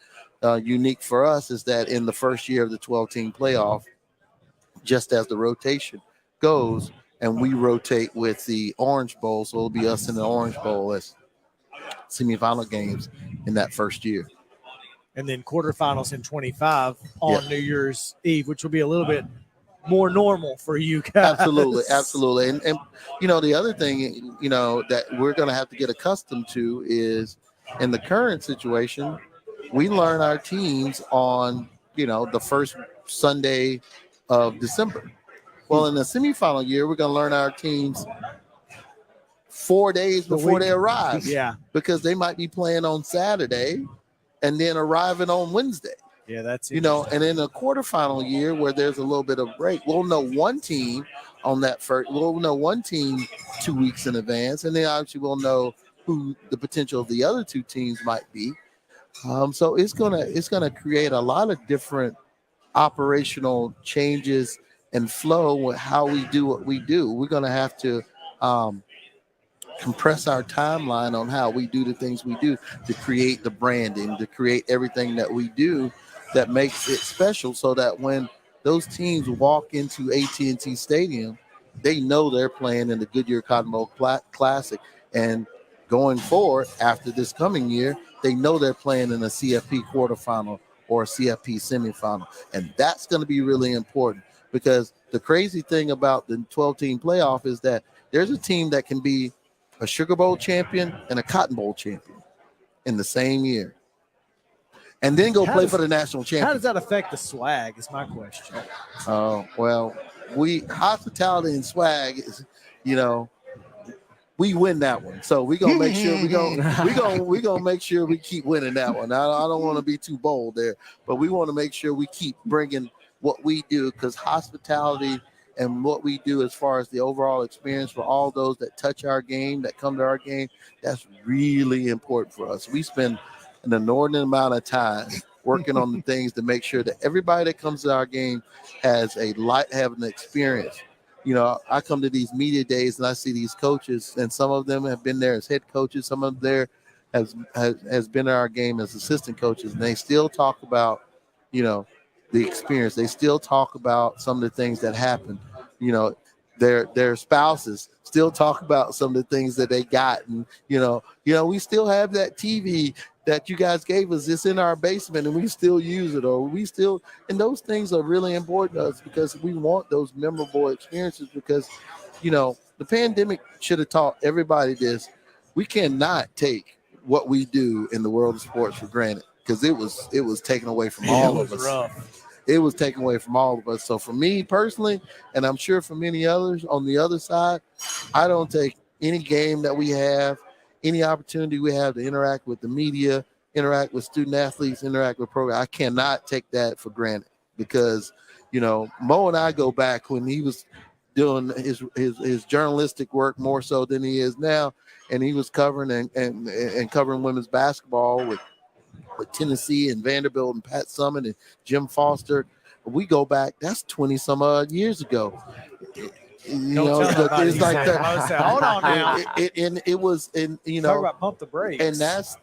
unique for us is that in the first year of the 12-team playoff, just as the rotation goes, and we rotate with the Orange Bowl, so it'll be us in the Orange Bowl as semifinal games in that first year. And then quarterfinals in 25 on New Year's Eve, which will be a little bit more normal for you guys. Absolutely. And the other thing, that we're going to have to get accustomed to is, in the current situation, we learn our teams on, the first Sunday of December. Well, in the semifinal year, we're going to learn our teams 4 days before they arrive. Yeah. Because they might be playing on Saturday and then arriving on Wednesday. Yeah, that's and in a quarterfinal year where there's a little bit of break, we'll know one team on that first. We'll know one team 2 weeks in advance, and then obviously we'll know who the potential of the other two teams might be. So it's gonna create a lot of different operational changes and flow with how we do what we do. We're gonna have to compress our timeline on how we do the things we do to create the branding, to create everything that we do that makes it special, so that when those teams walk into AT&T Stadium, they know they're playing in the Goodyear Cotton Bowl Classic. And going forward after this coming year, they know they're playing in a CFP quarterfinal or a CFP semifinal. And that's going to be really important, because the crazy thing about the 12-team playoff is that there's a team that can be a Sugar Bowl champion and a Cotton Bowl champion in the same year, and then play for the national championship. How does that affect the swag is my question. Well, hospitality and swag is, we win that one. So we're gonna make sure we gonna make sure we keep winning that one. I don't want to be too bold there, but we want to make sure we keep bringing what we do, because hospitality and what we do as far as the overall experience for all those that touch our game, that come to our game, that's really important for us. We spend an inordinate amount of time working on the things to make sure that everybody that comes to our game has have an experience. I come to these media days and I see these coaches, and some of them have been there as head coaches, some of them has been in our game as assistant coaches, and they still talk about, the experience. They still talk about some of the things that happen. Their spouses still talk about some of the things that they got, and we still have that TV that you guys gave us. It's in our basement and we still use it, and those things are really important to us, because we want those memorable experiences, because the pandemic should have taught everybody this. We cannot take what we do in the world of sports for granted, because it was taken away from all of us. Rough. It was taken away from all of us. So for me personally, and I'm sure for many others on the other side, I don't take any game that we have, any opportunity we have to interact with the media, interact with student athletes, interact with programs. I cannot take that for granted, because, Mo and I go back when he was doing his journalistic work more so than he is now, and he was covering and covering women's basketball with Tennessee and Vanderbilt and Pat Summitt and Jim Foster. We go back, that's 20 some odd years ago. It's like that. Hold on now. It was Talk about pump the brakes. And that's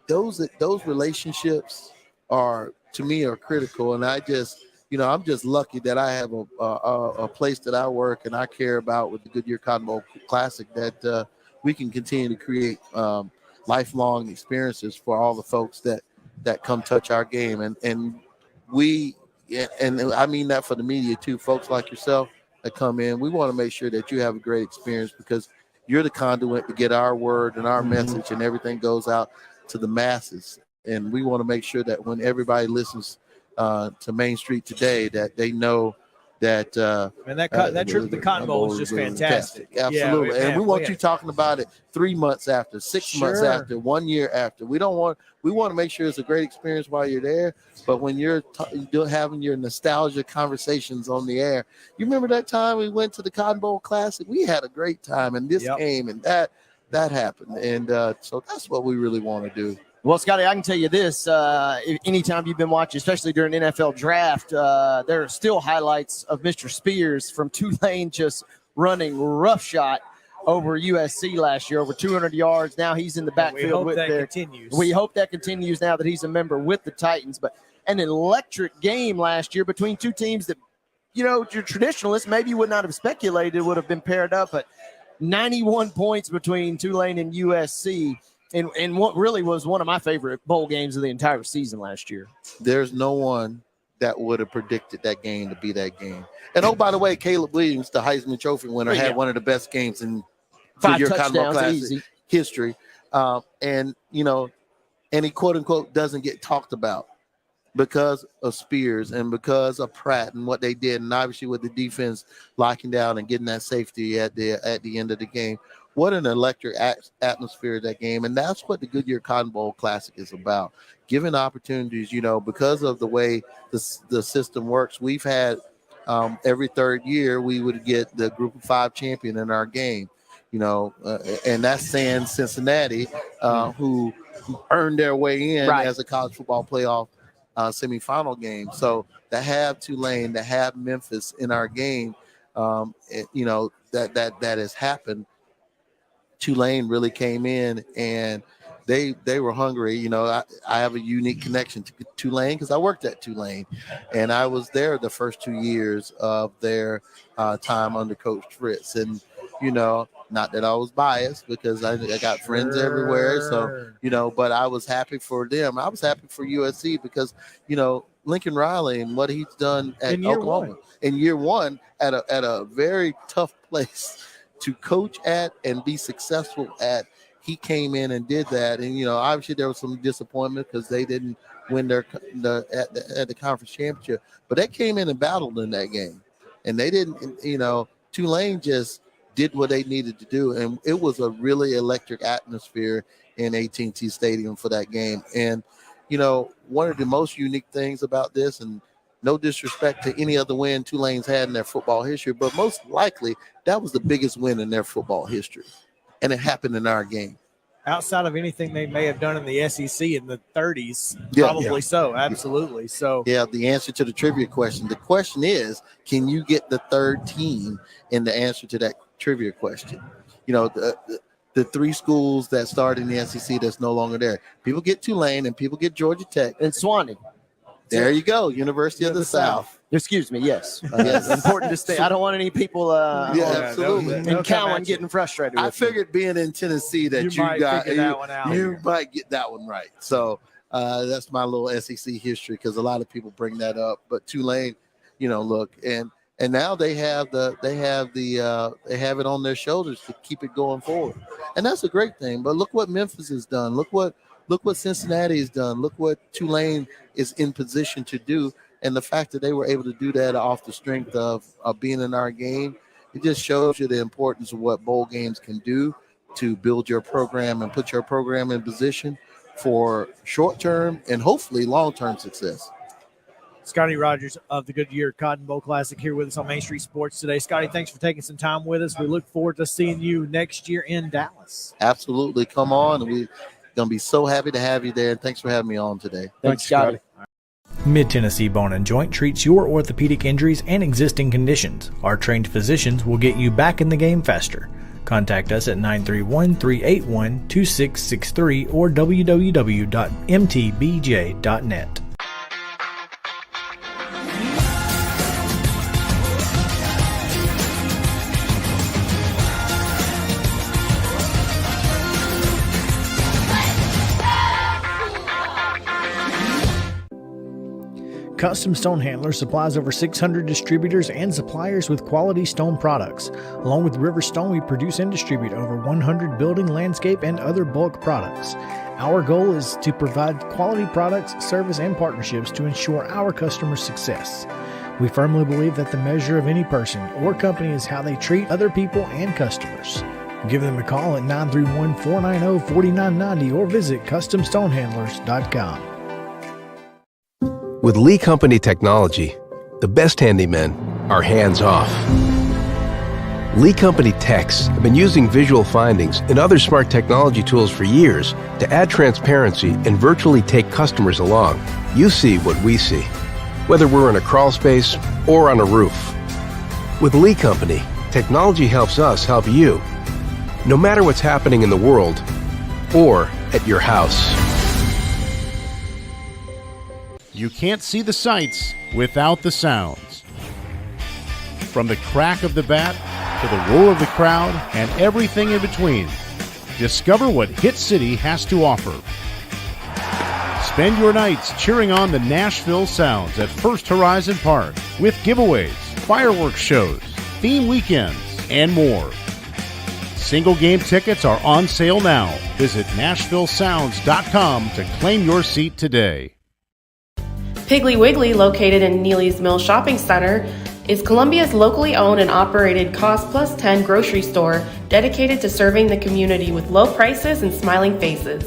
those relationships are, to me, are critical. And I just, I'm just lucky that I have a place that I work and I care about with the Goodyear Cotton Bowl Classic, that we can continue to create lifelong experiences for all the folks that come touch our game. And I mean that for the media too, folks like yourself that come in. We want to make sure that you have a great experience, because you're the conduit to get our word and our message, and everything goes out to the masses. And we want to make sure that when everybody listens to Main Street today, that they know that that trip to the Cotton Bowl was just fantastic. Absolutely. And we want you talking about it 3 months after, 6 months after, 1 year after. We want to make sure it's a great experience while you're there. But when you're having your nostalgia conversations on the air, you remember that time we went to the Cotton Bowl Classic? We had a great time in this game, and that happened. And so that's what we really want to do. Well, Scotty, I can tell you this. Anytime you've been watching, especially during NFL draft, there are still highlights of Mr. Spears from Tulane just running roughshod over USC last year, over 200 yards. Now he's in the backfield. Continues. We hope that continues now that he's a member with the Titans. But an electric game last year between two teams that, your traditionalists maybe would not have speculated would have been paired up. But 91 points between Tulane and USC. And what really was one of my favorite bowl games of the entire season last year. There's no one that would have predicted that game to be that game. And oh, by the way, Caleb Williams, the Heisman Trophy winner, had one of the best games in 5 touchdowns, Cotton Bowl Classic history. And and he quote unquote doesn't get talked about because of Spears and because of Pratt and what they did, and obviously with the defense locking down and getting that safety at the end of the game. What an electric atmosphere of that game, and that's what the Goodyear Cotton Bowl Classic is about, giving opportunities. Because of the way the system works, we've had every third year we would get the Group of 5 champion in our game. And that's saying Cincinnati, who earned their way in as a college football playoff semifinal game. So to have Tulane, to have Memphis in our game, that has happened. Tulane really came in and they were hungry. I have a unique connection to Tulane because I worked at Tulane, and I was there the first 2 years of their time under Coach Fritz. And not that I was biased because I got friends everywhere. So, but I was happy for them. I was happy for USC because, Lincoln Riley and what he's done at Oklahoma in year one at a very tough place to coach at and be successful at. He came in and did that. And, obviously there was some disappointment because they didn't win at the conference championship, but they came in and battled in that game. And they didn't, Tulane just did what they needed to do. And it was a really electric atmosphere in AT&T Stadium for that game. And, one of the most unique things about this, and no disrespect to any other win Tulane's had in their football history, but most likely that was the biggest win in their football history. And it happened in our game. Outside of anything they may have done in the SEC in the 30s, probably so, absolutely. So the answer to the trivia question. The question is, can you get the third team in the answer to that trivia question? The 3 schools that started in the SEC that's no longer there. People get Tulane and people get Georgia Tech. And Swanee. There you go, University of the South. Excuse me, yes. Yes. Important to stay. I don't want any people absolutely. in Cowan getting frustrated with I figured being in Tennessee that you might get that one right. So that's my little SEC history because a lot of people bring that up. But Tulane, look, and now they have it on their shoulders to keep it going forward. And that's a great thing. But look what Memphis has done. Look what Cincinnati has done. Look what Tulane is in position to do. And the fact that they were able to do that off the strength of being in our game, it just shows you the importance of what bowl games can do to build your program and put your program in position for short-term and hopefully long-term success. Scotty Rogers of the Goodyear Cotton Bowl Classic here with us on Main Street Sports today. Scotty, thanks for taking some time with us. We look forward to seeing you next year in Dallas. Absolutely. Come on. We're going to be so happy to have you there. Thanks for having me on today. Thanks, Scotty. Mid-Tennessee Bone and Joint treats your orthopedic injuries and existing conditions. Our trained physicians will get you back in the game faster. Contact us at 931-381-2663 or www.mtbj.net. Custom Stone Handler supplies over 600 distributors and suppliers with quality stone products. Along with River Stone, we produce and distribute over 100 building, landscape, and other bulk products. Our goal is to provide quality products, service, and partnerships to ensure our customers' success. We firmly believe that the measure of any person or company is how they treat other people and customers. Give them a call at 931-490-4990 or visit CustomStonehandlers.com. With Lee Company technology, the best handymen are hands-off. Lee Company techs have been using visual findings and other smart technology tools for years to add transparency and virtually take customers along. You see what we see, whether we're in a crawl space or on a roof. With Lee Company, technology helps us help you, no matter what's happening in the world or at your house. You can't see the sights without the sounds. From the crack of the bat to the roar of the crowd and everything in between, discover what Hit City has to offer. Spend your nights cheering on the Nashville Sounds at First Horizon Park with giveaways, fireworks shows, theme weekends, and more. Single game tickets are on sale now. Visit NashvilleSounds.com to claim your seat today. Piggly Wiggly, located in Neely's Mill Shopping Center, is Columbia's locally owned and operated cost plus 10 grocery store dedicated to serving the community with low prices and smiling faces.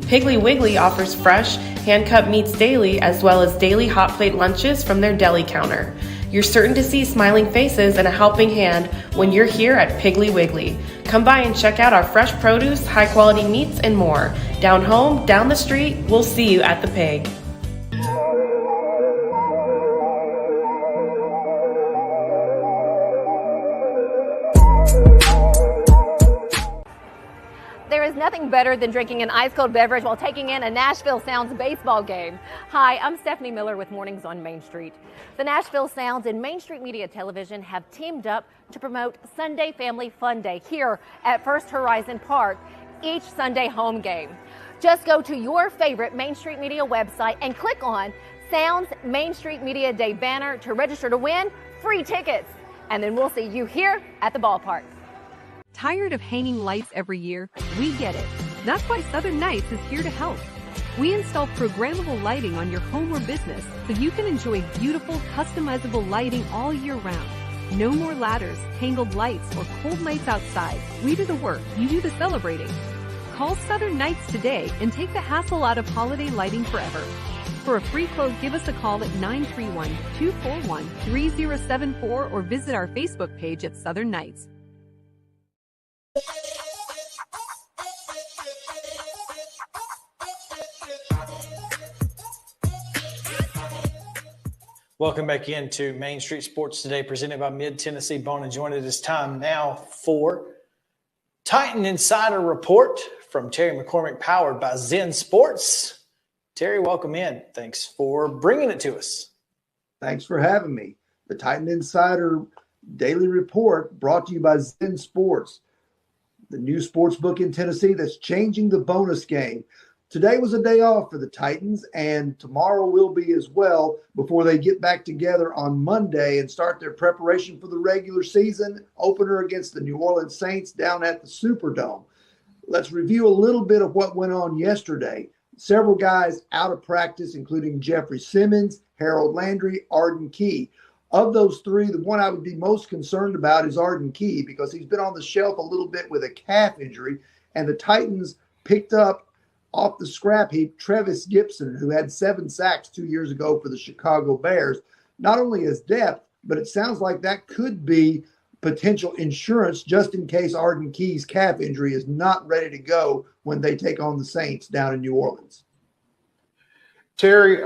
Piggly Wiggly offers fresh, hand-cut meats daily as well as daily hot plate lunches from their deli counter. You're certain to see smiling faces and a helping hand when you're here at Piggly Wiggly. Come by and check out our fresh produce, high-quality meats, and more. Down home, down the street, we'll see you at the Pig. There is nothing better than drinking an ice-cold beverage while taking in a Nashville Sounds baseball game. Hi, I'm Stephanie Miller with Mornings on Main Street. The Nashville Sounds and Main Street Media Television have teamed up to promote Sunday Family Fun Day here at First Horizon Park, each Sunday home game. Just go to your favorite Main Street Media website and click on Sounds Main Street Media Day banner to register to win free tickets. And then we'll see you here at the ballpark. Tired of hanging lights every year? We get it. That's why Southern Nights is here to help. We install programmable lighting on your home or business so you can enjoy beautiful, customizable lighting all year round. No more ladders, tangled lights, or cold nights outside. We do the work, you do the celebrating. Call Southern Nights today and take the hassle out of holiday lighting forever. For a free quote, give us a call at 931-241-3074 or visit our Facebook page at Southern Nights. Welcome back into Main Street Sports Today, presented by Mid-Tennessee Bone and Joint. It is time now for Titan Insider Report from Terry McCormick, powered by Zen Sports. Terry, welcome in. Thanks for bringing it to us. Thanks for having me. The Titan Insider Daily Report brought to you by Zen Sports, the new sports book in Tennessee that's changing the bonus game. Today was a day off for the Titans, and tomorrow will be as well before they get back together on Monday and start their preparation for the regular season opener against the New Orleans Saints down at the Superdome. Let's review a little bit of what went on yesterday. Several guys out of practice, including Jeffrey Simmons, Harold Landry, Arden Key. Of those three, the one I would be most concerned about is Arden Key because he's been on the shelf a little bit with a calf injury, and the Titans picked up off the scrap heap Trevis Gibson, who had 7 sacks 2 years ago for the Chicago Bears. Not only as depth, but it sounds like that could be potential insurance just in case Arden Key's calf injury is not ready to go when they take on the Saints down in New Orleans. Terry,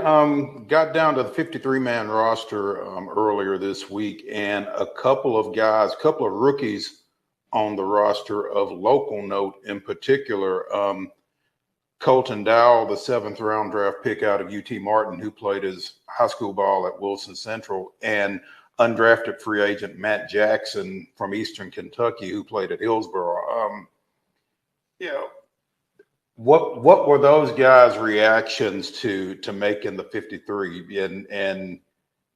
got down to the 53-man roster earlier this week, and a couple of rookies on the roster of local note in particular. Colton Dowell, the 7th-round draft pick out of UT Martin, who played his high school ball at Wilson Central, and undrafted free agent Matt Jackson from Eastern Kentucky, who played at Hillsborough. What were those guys' reactions to making the 53 and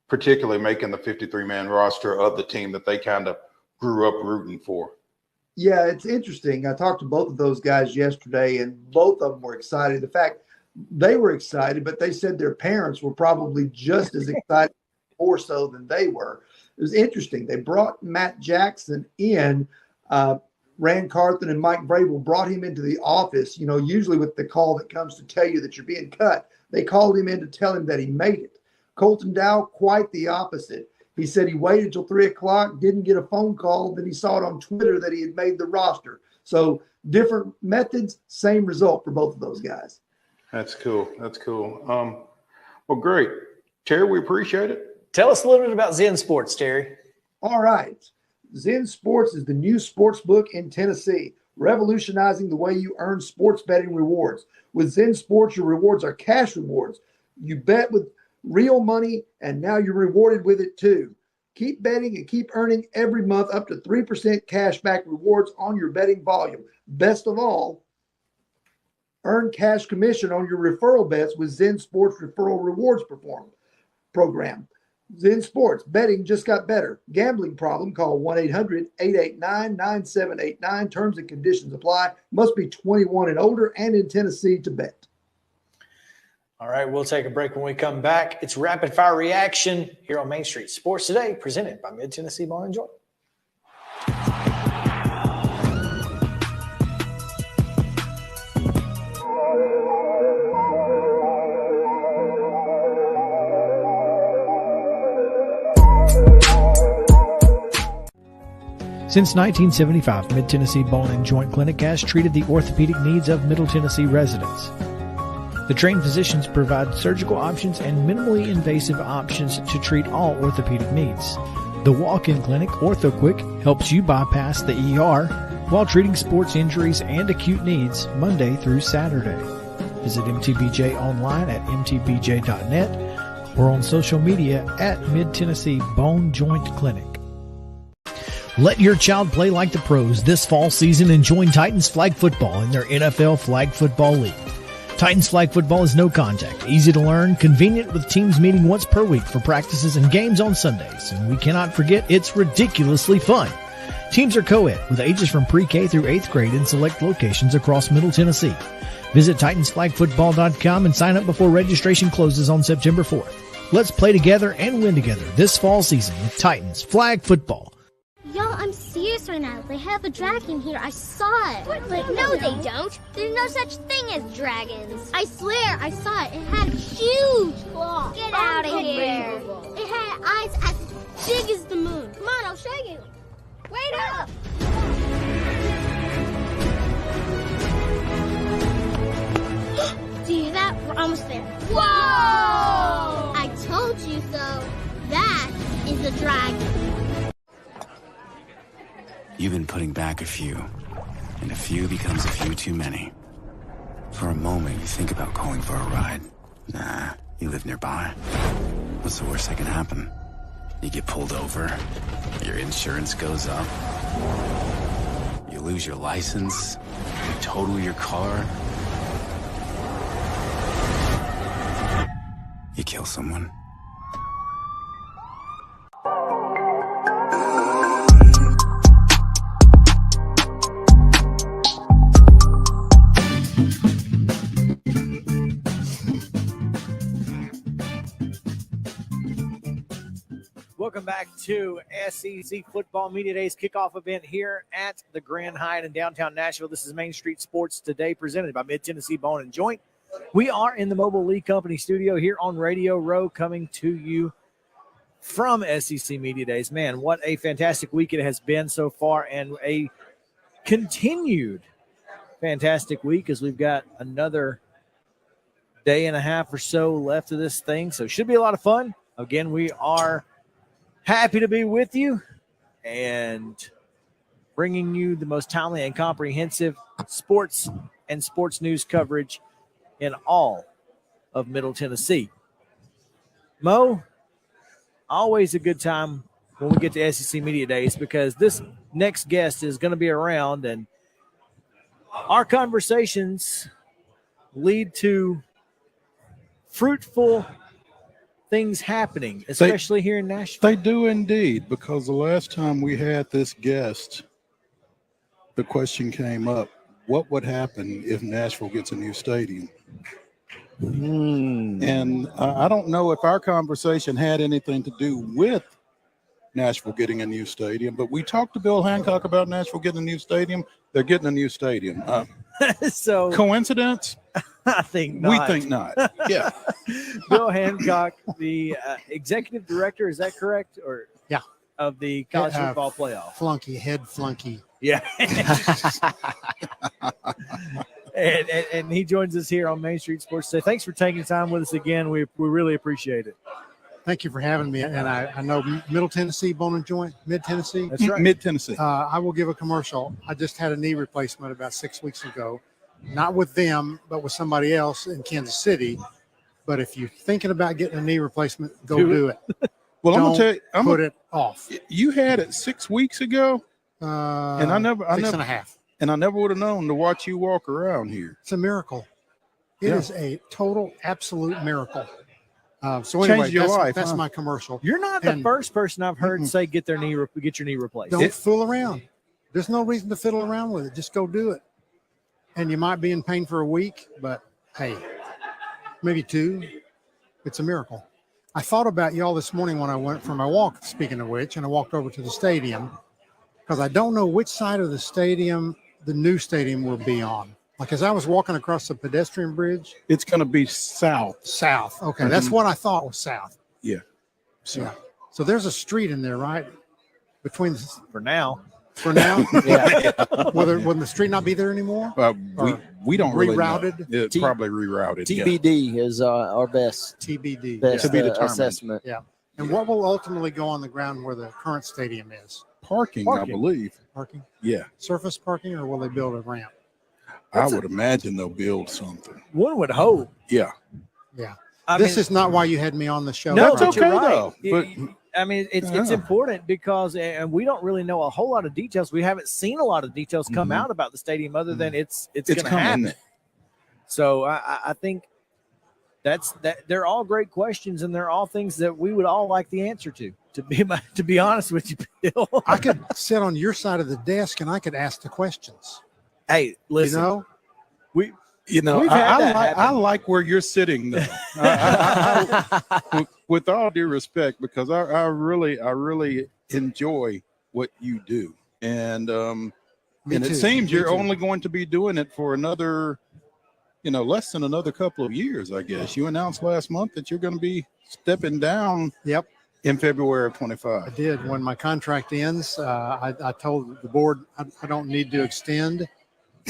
particularly making the 53-man roster of the team that they kind of grew up rooting for? Yeah, it's interesting. I talked to both of those guys yesterday, and both of them were excited. In fact, they were excited, but they said their parents were probably just as excited, more so than they were. It was interesting. They brought Matt Jackson in. Rand Carthen and Mike Vrabel brought him into the office, usually with the call that comes to tell you that you're being cut. They called him in to tell him that he made it. Colton Dowell, quite the opposite. He said he waited until 3 o'clock, didn't get a phone call. Then he saw it on Twitter that he had made the roster. So different methods, same result for both of those guys. That's cool. Well, great. Terry, we appreciate it. Tell us a little bit about Zen Sports, Terry. All right. Zen Sports is the new sports book in Tennessee, revolutionizing the way you earn sports betting rewards. With Zen Sports, your rewards are cash rewards. You bet with real money, and now you're rewarded with it too. Keep betting and keep earning every month up to 3% cash back rewards on your betting volume. Best of all, earn cash commission on your referral bets with Zen Sports Referral Rewards program. Zen Sports, betting just got better. Gambling problem, call 1-800-889-9789. Terms and conditions apply. Must be 21 and older and in Tennessee to bet. All right, we'll take a break. When we come back, it's Rapid Fire Reaction here on Main Street Sports Today, presented by Mid-Tennessee Bone and Joint. Since 1975, Mid-Tennessee Bone and Joint Clinic has treated the orthopedic needs of Middle Tennessee residents. The trained physicians provide surgical options and minimally invasive options to treat all orthopedic needs. The walk-in clinic, OrthoQuick, helps you bypass the ER while treating sports injuries and acute needs Monday through Saturday. Visit MTBJ online at mtbj.net or on social media at Mid-Tennessee Bone Joint Clinic. Let your child play like the pros this fall season and join Titans Flag Football in their NFL Flag Football League. Titans Flag Football is no contact, easy to learn, convenient with teams meeting once per week for practices and games on Sundays. And we cannot forget it's ridiculously fun. Teams are co-ed with ages from pre-K through 8th grade in select locations across Middle Tennessee. Visit TitansFlagFootball.com and sign up before registration closes on September 4th. Let's play together and win together this fall season with Titans Flag Football. Y'all, I'm serious right now. They have a dragon here. I saw it. But no, they don't. There's no such thing as dragons. I swear, I saw it. It had huge claws. Get out of here. It had eyes as big as the moon. Come on, I'll show you. Wait up. Do you hear that? We're almost there. Whoa! I told you so. That is a dragon. You've been putting back a few, and a few becomes a few too many. For a moment, you think about calling for a ride. Nah, you live nearby. What's the worst that can happen? You get pulled over, your insurance goes up, you lose your license, you total your car, you kill someone. Welcome back to SEC Football Media Days kickoff event here at the Grand Hyatt in downtown Nashville. This is Main Street Sports Today, presented by Mid-Tennessee Bone and Joint. We are in the Mobile League Company studio here on Radio Row, coming to you from SEC Media Days. Man, what a fantastic week it has been so far, and a continued fantastic week as we've got another day and a half or so left of this thing. So it should be a lot of fun. Again, we are happy to be with you and bringing you the most timely and comprehensive sports and sports news coverage in all of Middle Tennessee. Mo, always a good time when we get to SEC Media Days because this next guest is going to be around and our conversations lead to fruitful things happening, especially here in Nashville. They do indeed, because the last time we had this guest, the question came up, what would happen if Nashville gets a new stadium? And I don't know if our conversation had anything to do with Nashville getting a new stadium, but we talked to Bill Hancock about Nashville getting a new stadium. They're getting a new stadium. So coincidence? I think not. We think not. Yeah. Bill Hancock, the executive director, is that correct? Or yeah, of the college football playoff. Head flunky. Yeah. and he joins us here on Main Street Sports Today. Thanks for taking time with us again. We really appreciate it. Thank you for having me. And I know Middle Tennessee Bone and Joint, Mid-Tennessee. That's right. Mid-Tennessee. I will give a commercial. I just had a knee replacement about 6 weeks ago. Not with them, but with somebody else in Kansas City. But if you're thinking about getting a knee replacement, go do it. Well, I'm going to tell you. Put it off. You had it 6 weeks ago? And I never. 6.5. And I never would have known to watch you walk around here. It's a miracle. It is a total, absolute miracle. So anyway, Changed your life, that's huh? my commercial. You're not the And first person I've heard say get your knee replaced. Don't fool around. There's no reason to fiddle around with it. Just go do it. And you might be in pain for a week, but hey, maybe 2. It's a miracle. I thought about y'all this morning when I went for my walk, speaking of which, and I walked over to the stadium because I don't know which side of the stadium the new stadium will be on. Like as I was walking across the pedestrian bridge. It's going to be south. South. Okay. That's what I thought was south. Yeah. Yeah. So there's a street in there, right? Between For now. Yeah. Will the street not be there anymore? We don't really know. Rerouted? It's probably rerouted. TBD is our best TBD. best To be determined. assessment. Yeah. And what will ultimately go on the ground where the current stadium is? Parking, I believe. Parking? Yeah. Surface parking, or will they build a ramp? I would imagine they'll build something. One would hope. Yeah. Yeah. I This mean- is not why you had me on the show. No, Right. but you're okay, right. though. But I mean, it's important because, and we don't really know a whole lot of details. We haven't seen a lot of details come out about the stadium, other than it's going to coming. happen. So I think that they're all great questions, and they're all things that we would all like the answer to. To be honest with you, Bill, I could sit on your side of the desk and I could ask the questions. Hey, listen, You know, we've had that I happen. like where you're sitting though. With all due respect, because I really enjoy what you do, and it too. seems Me you're too. only going to be doing it for another, less than another couple of years, I guess. You announced last month that you're going to be stepping down. Yep. In February of I 25. did. When my contract ends, I told the board I don't need to extend.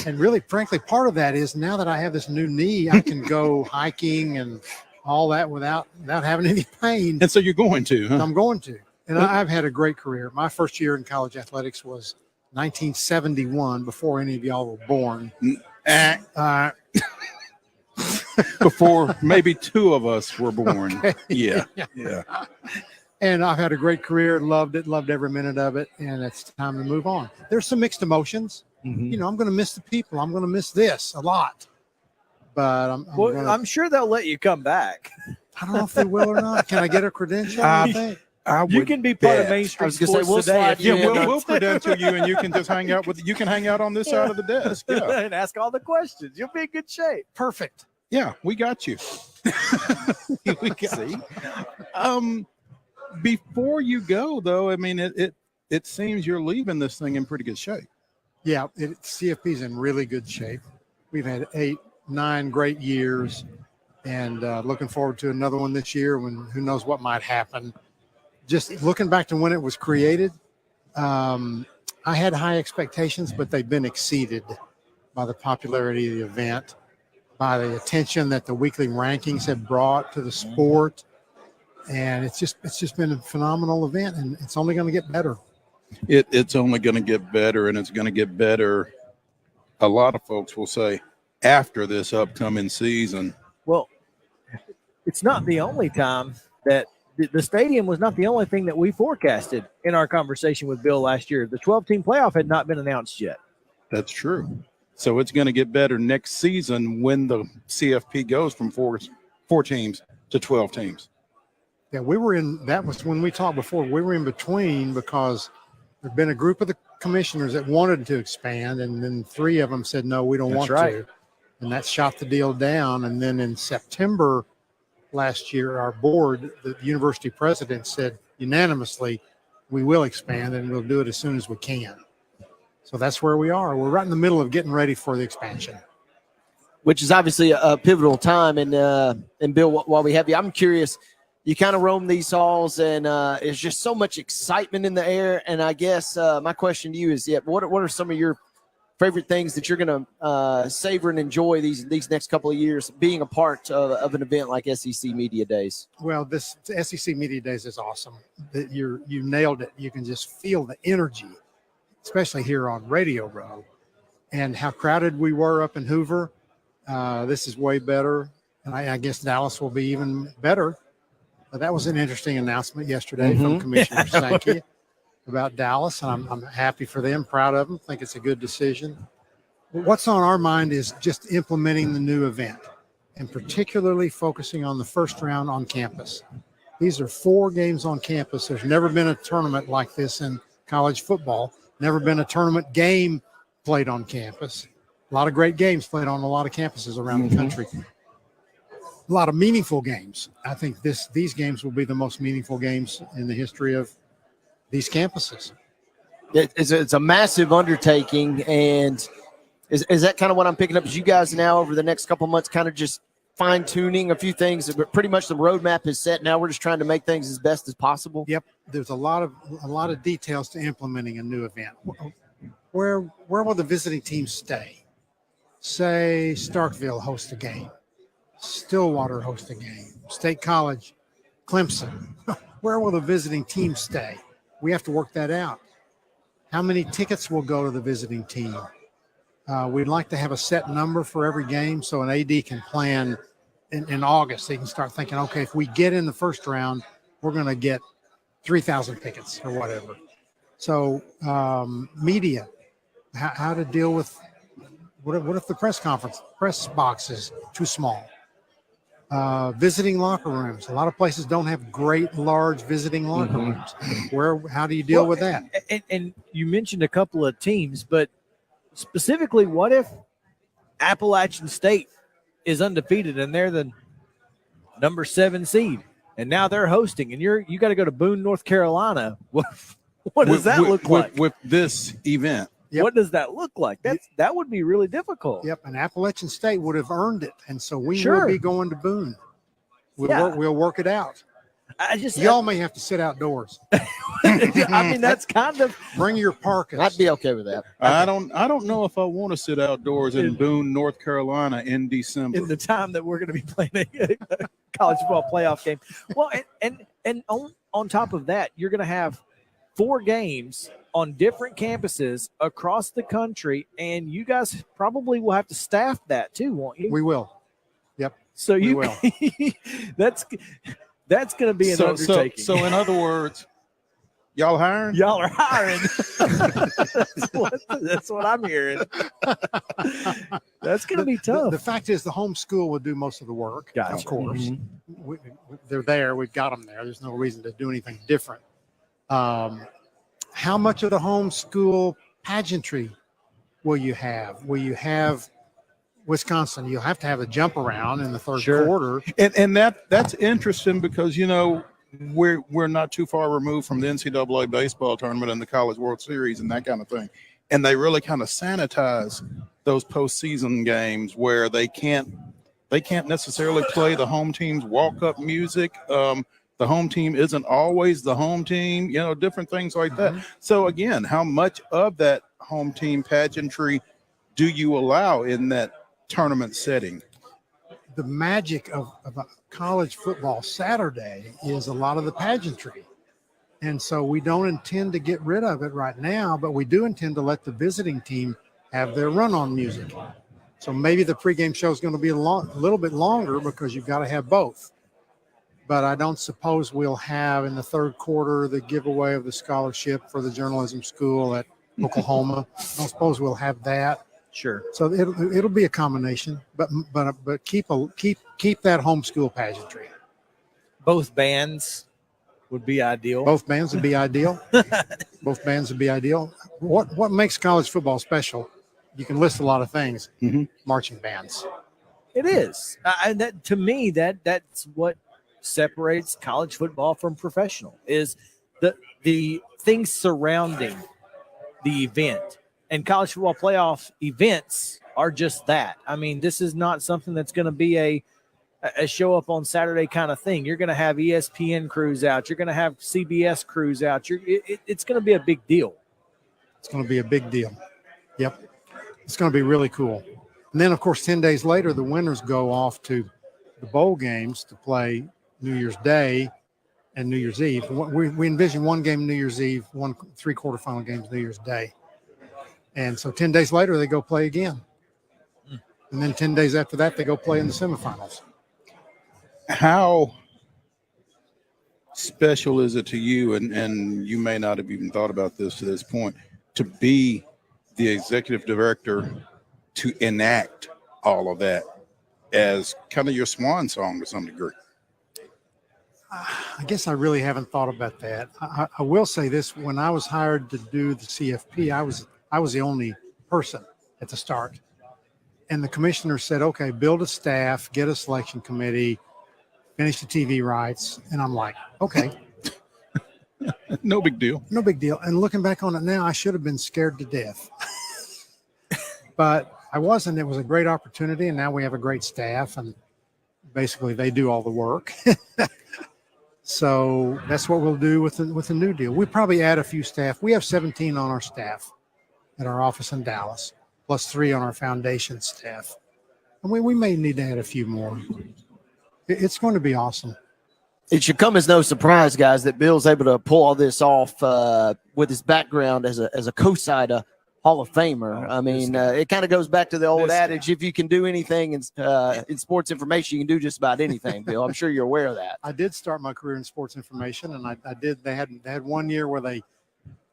And really, frankly, part of that is now that I have this new knee, I can go hiking and all that without having any pain. And so you're going to, huh? I'm going to. And I've had a great career. My first year in college athletics was 1971, before any of y'all were born. Before maybe 2 of us were born. Okay. Yeah. And I've had a great career, loved it, loved every minute of it, and it's time to move on. There's some mixed emotions. Mm-hmm. I'm going to miss the people. I'm going to miss this a lot. But I'm sure they'll let you come back. I don't know if they will or not. Can I get a credential? I think. You can be part of Main I Street was gonna say, Sports we'll today. slide If you you in. We'll credential you, and you can just hang out on this side of the desk. Yeah. and ask all the questions. You'll be in good shape. Perfect. Yeah, we got you. We got you. Before you go, though, I mean, it seems you're leaving this thing in pretty good shape. Yeah, CFP's in really good shape. We've had 8-9 great years, and looking forward to another one this year when who knows what might happen. Just looking back to when it was created, I had high expectations, but they've been exceeded by the popularity of the event, by the attention that the weekly rankings have brought to the sport. And it's just been a phenomenal event, and it's only going to get better. It's only going to get better, and it's going to get better. A lot of folks will say after this upcoming season. Well, it's not the only time that the stadium was not the only thing that we forecasted in our conversation with Bill last year. The 12-team playoff had not been announced yet. That's true. So it's going to get better next season when the CFP goes from four teams to 12 teams. Yeah, that was when we talked before. We were in between because there'd been a group of the commissioners that wanted to expand, and then 3 of them said, no, we don't want to. And that shot the deal down. And then in September last year, our board, the university president, said unanimously, we will expand and we'll do it as soon as we can. So that's where we are. We're right in the middle of getting ready for the expansion. Which is obviously a pivotal time. And Bill, while we have you, I'm curious, you kind of roam these halls, and there's just so much excitement in the air. And I guess my question to you is, what are some of your favorite things that you're going to savor and enjoy these next couple of years being a part of an event like SEC Media Days? Well, this SEC Media Days is awesome. You nailed it. You can just feel the energy, especially here on Radio Row, and how crowded we were up in Hoover. This is way better, and I guess Dallas will be even better. But that was an interesting announcement yesterday from Commissioner Sankey about Dallas, and I'm happy for them, proud of them, think it's a good decision. What's on our mind is just implementing the new event. and particularly focusing on the first round on campus. These are 4 games on campus. There's never been a tournament like this in college football, never been a tournament game played on campus. A lot of great games played on a lot of campuses around the country. A lot of meaningful games. I think these games will be the most meaningful games in the history of these campuses. It's a massive undertaking, and is that kind of what I'm picking up? Is you guys now over the next couple of months kind of just fine-tuning a few things, but pretty much the roadmap is set. Now we're just trying to make things as best as possible. Yep, there's a lot of details to implementing a new event. Where will the visiting team stay? Say Starkville hosts a game, Stillwater hosts a game, State College, Clemson. Where will the visiting team stay? We have to work that out. How many tickets will go to the visiting team? We'd like to have a set number for every game so an AD can plan in August. They can start thinking, okay, if we get in the first round, we're going to get 3,000 tickets or whatever. So media, how to deal with what if the press box is too small? Visiting locker rooms. A lot of places don't have great, large visiting locker rooms. How do you deal with that? And you mentioned a couple of teams, but specifically, what if Appalachian State is undefeated and they're the number 7 seed, and now they're hosting, and you got to go to Boone, North Carolina? What does that look like with this event? Yep. What does that look like? That would be really difficult. Yep, and Appalachian State would have earned it, and so we will be going to Boone. We'll work it out. Y'all may have to sit outdoors. I mean, that's kind of bring your parkas. I'd be okay with that. I don't know if I want to sit outdoors in Boone, North Carolina in December. In the time that we're going to be playing a college football playoff game. Well, and on top of that, you're going to have 4 games on different campuses across the country, and you guys probably will have to staff that too, won't you? We will. Yep. So we will. that's going to be an undertaking. So in other words, y'all hiring? Y'all are hiring. That's what I'm hearing. That's going to be tough. The fact is, the home school will do most of the work. Gotcha. Of course, they're there. We've got them there. There's no reason to do anything different. How much of the home school pageantry will you have? Will you have Wisconsin? You'll have to have a jump around in the third quarter. And that's interesting because, we're not too far removed from the NCAA baseball tournament and the College World Series and that kind of thing. And they really kind of sanitize those postseason games where they can't necessarily play the home team's walk-up music. The home team isn't always the home team, different things like that. So again, how much of that home team pageantry do you allow in that tournament setting? The magic of a college football Saturday is a lot of the pageantry. And so we don't intend to get rid of it right now, but we do intend to let the visiting team have their run-on music. So maybe the pregame show is going to be a little bit longer because you've got to have both. But I don't suppose we'll have in the third quarter the giveaway of the scholarship for the journalism school at Oklahoma. I don't suppose we'll have that. Sure. So it'll be a combination, but keep that homeschool pageantry. Both bands would be ideal. Both bands would be ideal. Both bands would be ideal. What makes college football special? You can list a lot of things. Marching bands. It is. That to me, that's what separates college football from professional is the things surrounding the event. And college football playoff events are just that. I mean, this is not something that's going to be a show up on Saturday kind of thing. You're going to have ESPN crews out. You're going to have CBS crews out. It's going to be a big deal. It's going to be a big deal. Yep. It's going to be really cool. And then, of course, 10 days later, the winners go off to the bowl games to play New Year's Day and New Year's Eve. We envision one game New Year's Eve, 3 quarterfinal games New Year's Day. And so 10 days later, they go play again. And then 10 days after that, they go play in the semifinals. How special is it to you, and you may not have even thought about this to this point, to be the executive director to enact all of that as kind of your swan song to some degree? I guess I really haven't thought about that. I will say this: when I was hired to do the CFP, I was the only person at the start, and the commissioner said, "Okay, build a staff, get a selection committee, finish the TV rights." And I'm like, "Okay, No big deal. no big deal." And looking back on it now, I should have been scared to death, but I wasn't. It was a great opportunity, and now we have a great staff, and basically they do all the work. So that's what we'll do with the new deal. We probably add a few staff. We have 17 on our staff at our office in Dallas, plus 3 on our foundation staff. And we may need to add a few more. It's going to be awesome. It should come as no surprise, guys, that Bill's able to pull all this off with his background as a co-side Hall of Famer. I mean, it kind of goes back to the old adage: if you can do anything in sports information, you can do just about anything. Bill, I'm sure you're aware of that. I did start my career in sports information, and I did. They had 1 year where they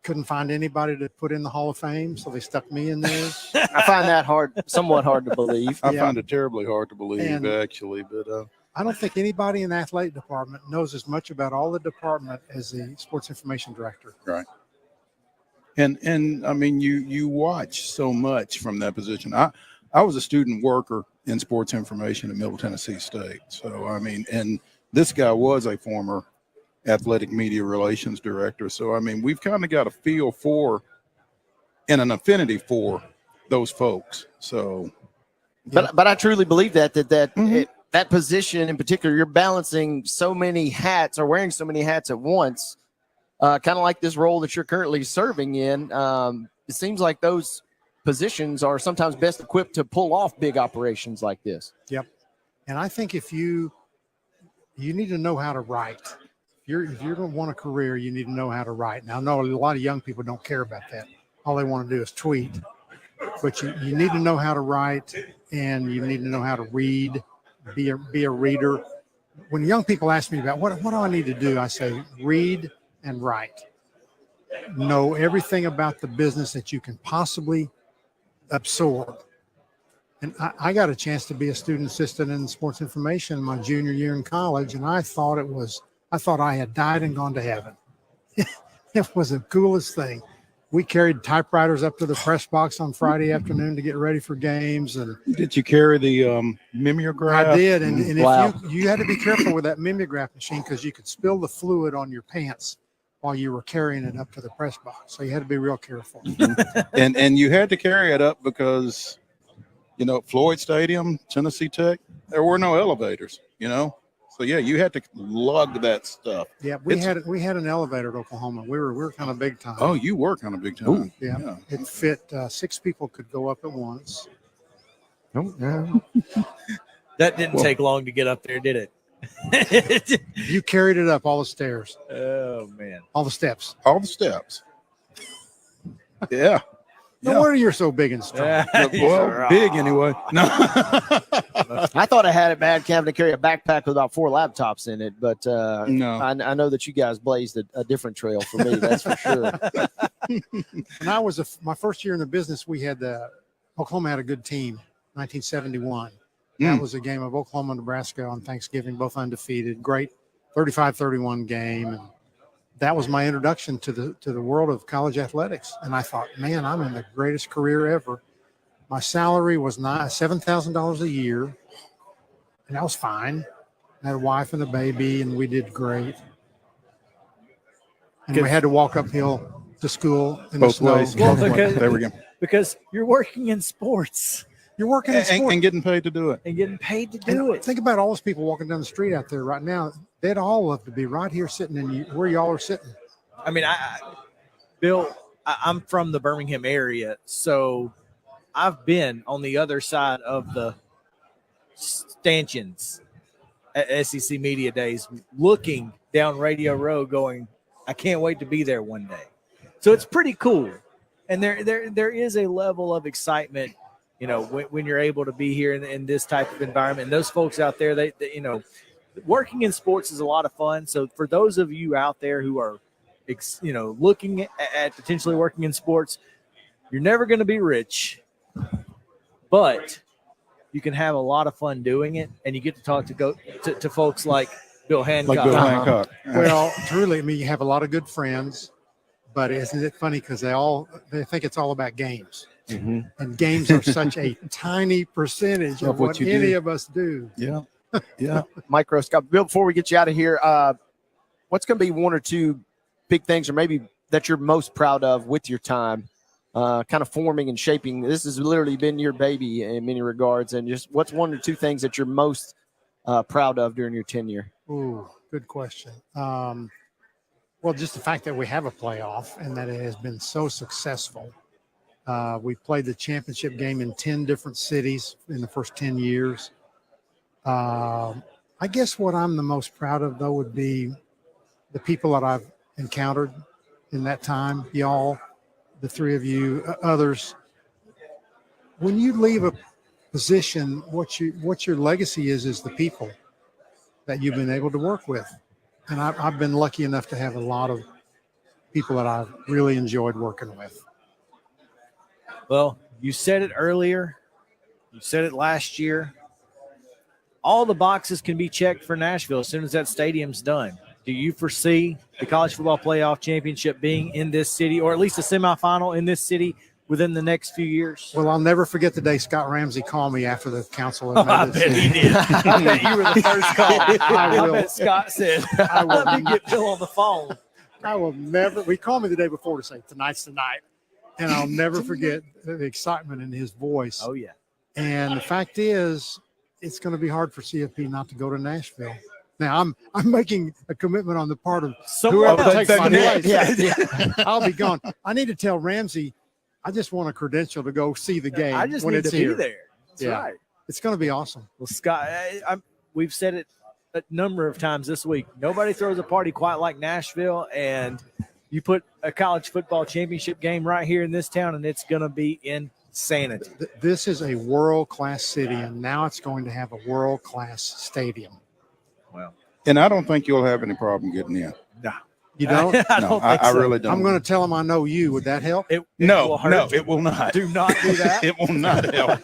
couldn't find anybody to put in the Hall of Fame, so they stuck me in there. I find that somewhat hard to believe. I find it terribly hard to believe, actually, but I don't think anybody in the athletic department knows as much about all the department as the sports information director. Right. And I mean, you watch so much from that position. I was a student worker in sports information at Middle Tennessee State. So, I mean, and this guy was a former athletic media relations director. So, I mean, we've kind of got a feel for and an affinity for those folks. So, but I truly believe that position in particular, you're balancing so many hats or wearing so many hats at once. Kind of like this role that you're currently serving in. It seems like those positions are sometimes best equipped to pull off big operations like this. Yep. And I think if you need to know how to write. If you're going to want a career, you need to know how to write. Now, I know a lot of young people don't care about that. All they want to do is tweet. But you need to know how to write, and you need to know how to read, be a reader. When young people ask me about what do I need to do, I say read and write. Know everything about the business that you can possibly absorb. And I got a chance to be a student assistant in sports information my junior year in college, and I thought I had died and gone to heaven. It was the coolest thing. We carried typewriters up to the press box on Friday afternoon to get ready for games. And did you carry the mimeograph? I did, and Wow. if you had to be careful with that mimeograph machine because you could spill the fluid on your pants while you were carrying it up to the press box. So you had to be real careful. and you had to carry it up because, Floyd Stadium, Tennessee Tech, there were no elevators, So yeah, you had to lug that stuff. Yeah, we had an elevator at Oklahoma. We were kind of big time. Oh, you were kind of big time. Ooh, yeah. It fit 6 people could go up at once. Oh, no. That didn't take long to get up there, did it? You carried it up all the stairs. Oh man, all the steps. Yeah. No wonder you're so big and strong. Well, big anyway. No. I thought I had it bad having to carry a backpack with about 4 laptops in it, but no. I know that you guys blazed a different trail for me. That's for sure. When I was my first year in the business, we had Oklahoma had a good team, 1971. That was a game of Oklahoma, Nebraska on Thanksgiving, both undefeated. Great 35-31 game. And that was my introduction to the world of college athletics. And I thought, man, I'm in the greatest career ever. My salary was $7,000 a year, and that was fine. I had a wife and a baby, and we did great. And we had to walk uphill to school in the snow. Well, there we go. Because you're working in sports. You're working in sports. And getting paid to do it. And getting paid to do it. Think about all those people walking down the street out there right now. They'd all love to be right here sitting where y'all are sitting. I mean, Bill, I'm from the Birmingham area, so I've been on the other side of the stanchions at SEC Media Days, looking down Radio Row going, I can't wait to be there one day. So it's pretty cool. And there is a level of excitement, when you're able to be here in this type of environment. And those folks out there, they working in sports is a lot of fun. So for those of you out there who are, looking at potentially working in sports, you're never going to be rich, but you can have a lot of fun doing it, and you get to talk to folks like Bill Hancock. Like Bill Hancock. Well, truly, I mean, you have a lot of good friends, but isn't it funny because they think it's all about games, and games are such a tiny percentage of what any of us do. Yeah, yeah. Microscope. Bill, before we get you out of here, what's going to be one or two big things, or maybe that you're most proud of with your time, kind of forming and shaping? This has literally been your baby in many regards, and just what's one or two things that you're most proud of during your tenure? Ooh, good question. Well, just the fact that we have a playoff and that it has been so successful. We played the championship game in 10 different cities in the first 10 years. I guess what I'm the most proud of, though, would be the people that I've encountered in that time, y'all, the three of you, others. When you leave a position, what your legacy is the people that you've been able to work with. And I've been lucky enough to have a lot of people that I've really enjoyed working with. Well, you said it earlier. You said it last year. All the boxes can be checked for Nashville as soon as that stadium's done. Do you foresee the College Football Playoff Championship being in this city, or at least a semifinal in this city, within the next few years? Well, I'll never forget the day Scott Ramsey called me after the council had made I bet he did. I bet you were the first call. I bet Scott said, let me get Bill on the phone. I will never – he called me the day before to say, tonight's the night. And I'll never forget the excitement in his voice. Oh, yeah. And the fact is, it's going to be hard for CFP not to go to Nashville. Now, I'm making a commitment on the part of whoever takes my place. Yeah. I'll be gone. I need to tell Ramsey – I just want a credential to go see the game. I just when need it's to here. be there. That's right. It's going to be awesome. Well, Scott, we've said it a number of times this week. Nobody throws a party quite like Nashville, and you put a college football championship game right here in this town, and it's going to be insanity. This is a world-class city, and now it's going to have a world-class stadium. Well, And I don't think you'll have any problem getting in. No. You don't? I really don't. I'm going to tell him I know you. Would that help? No, it will not. Do not do that. It will not help.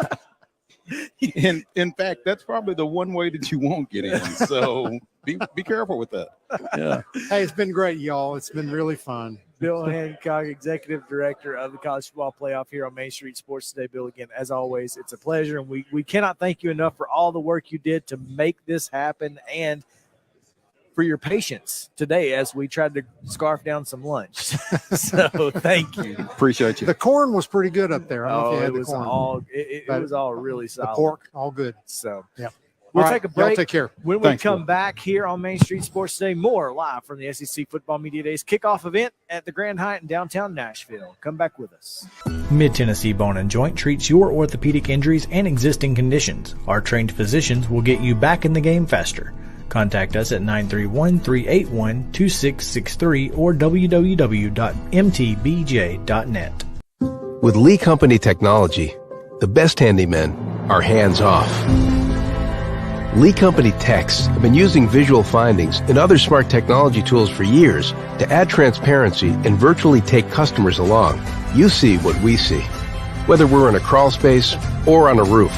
In fact, that's probably the one way that you won't get in. So be careful with that. Yeah. Hey, it's been great, y'all. It's been really fun. Bill Hancock, Executive Director of the College Football Playoff here on Main Street Sports Today. Bill, again, as always, it's a pleasure, and we cannot thank you enough for all the work you did to make this happen, and for your patience today as we tried to scarf down some lunch. So thank you. Appreciate you. The corn was pretty good up there. I don't know if you had it the was corn. it was all really solid. The pork, all good. So yeah. We'll All take a right, y'all break. take care. When Thanks, we come Bill. back here on Main Street Sports Today, more live from the SEC Football Media Days kickoff event at the Grand Hyatt in downtown Nashville. Come back with us. Mid-Tennessee Bone and Joint treats your orthopedic injuries and existing conditions. Our trained physicians will get you back in the game faster. Contact us at 931-381-2663 or www.mtbj.net. With Lee Company technology, the best handymen are hands-off. Lee Company techs have been using visual findings and other smart technology tools for years to add transparency and virtually take customers along. You see what we see, whether we're in a crawl space or on a roof.